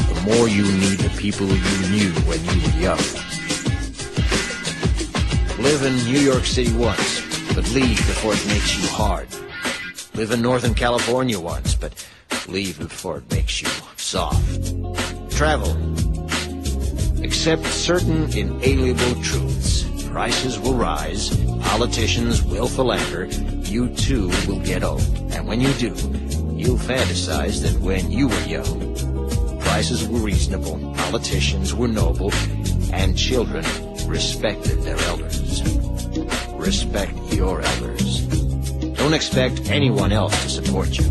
the more you need the people you knew when you were young. Live in New York City once, but leave before it makes you hard. Live in Northern California once, but leave before it makes you soft. Travel. Accept certain inalienable truths. Prices will rise, politicians will philander, you too will get old. And when you do, you'll fantasize that when you were young, prices were reasonable, politicians were noble, and children respected their elders. Respect your elders. Don't expect anyone else to support you.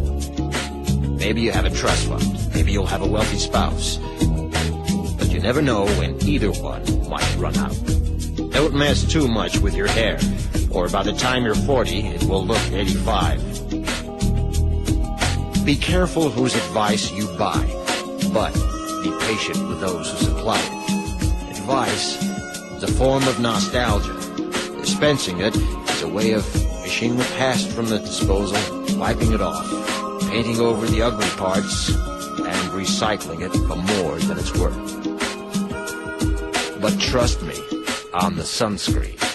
Maybe you have a trust fund. Maybe you'll have a wealthy spouse. But you never know when either one might run out. Don't mess too much with your hair, or by the time you're 40, it will look 85. Be careful whose advice you buy, but be patient with those who supply it. Advice is a form of nostalgia. Dispensing it is a way of fishing the past from the disposal, wiping it off, painting over the ugly parts, and recycling it for more than it's worth. But trust me on the sunscreen.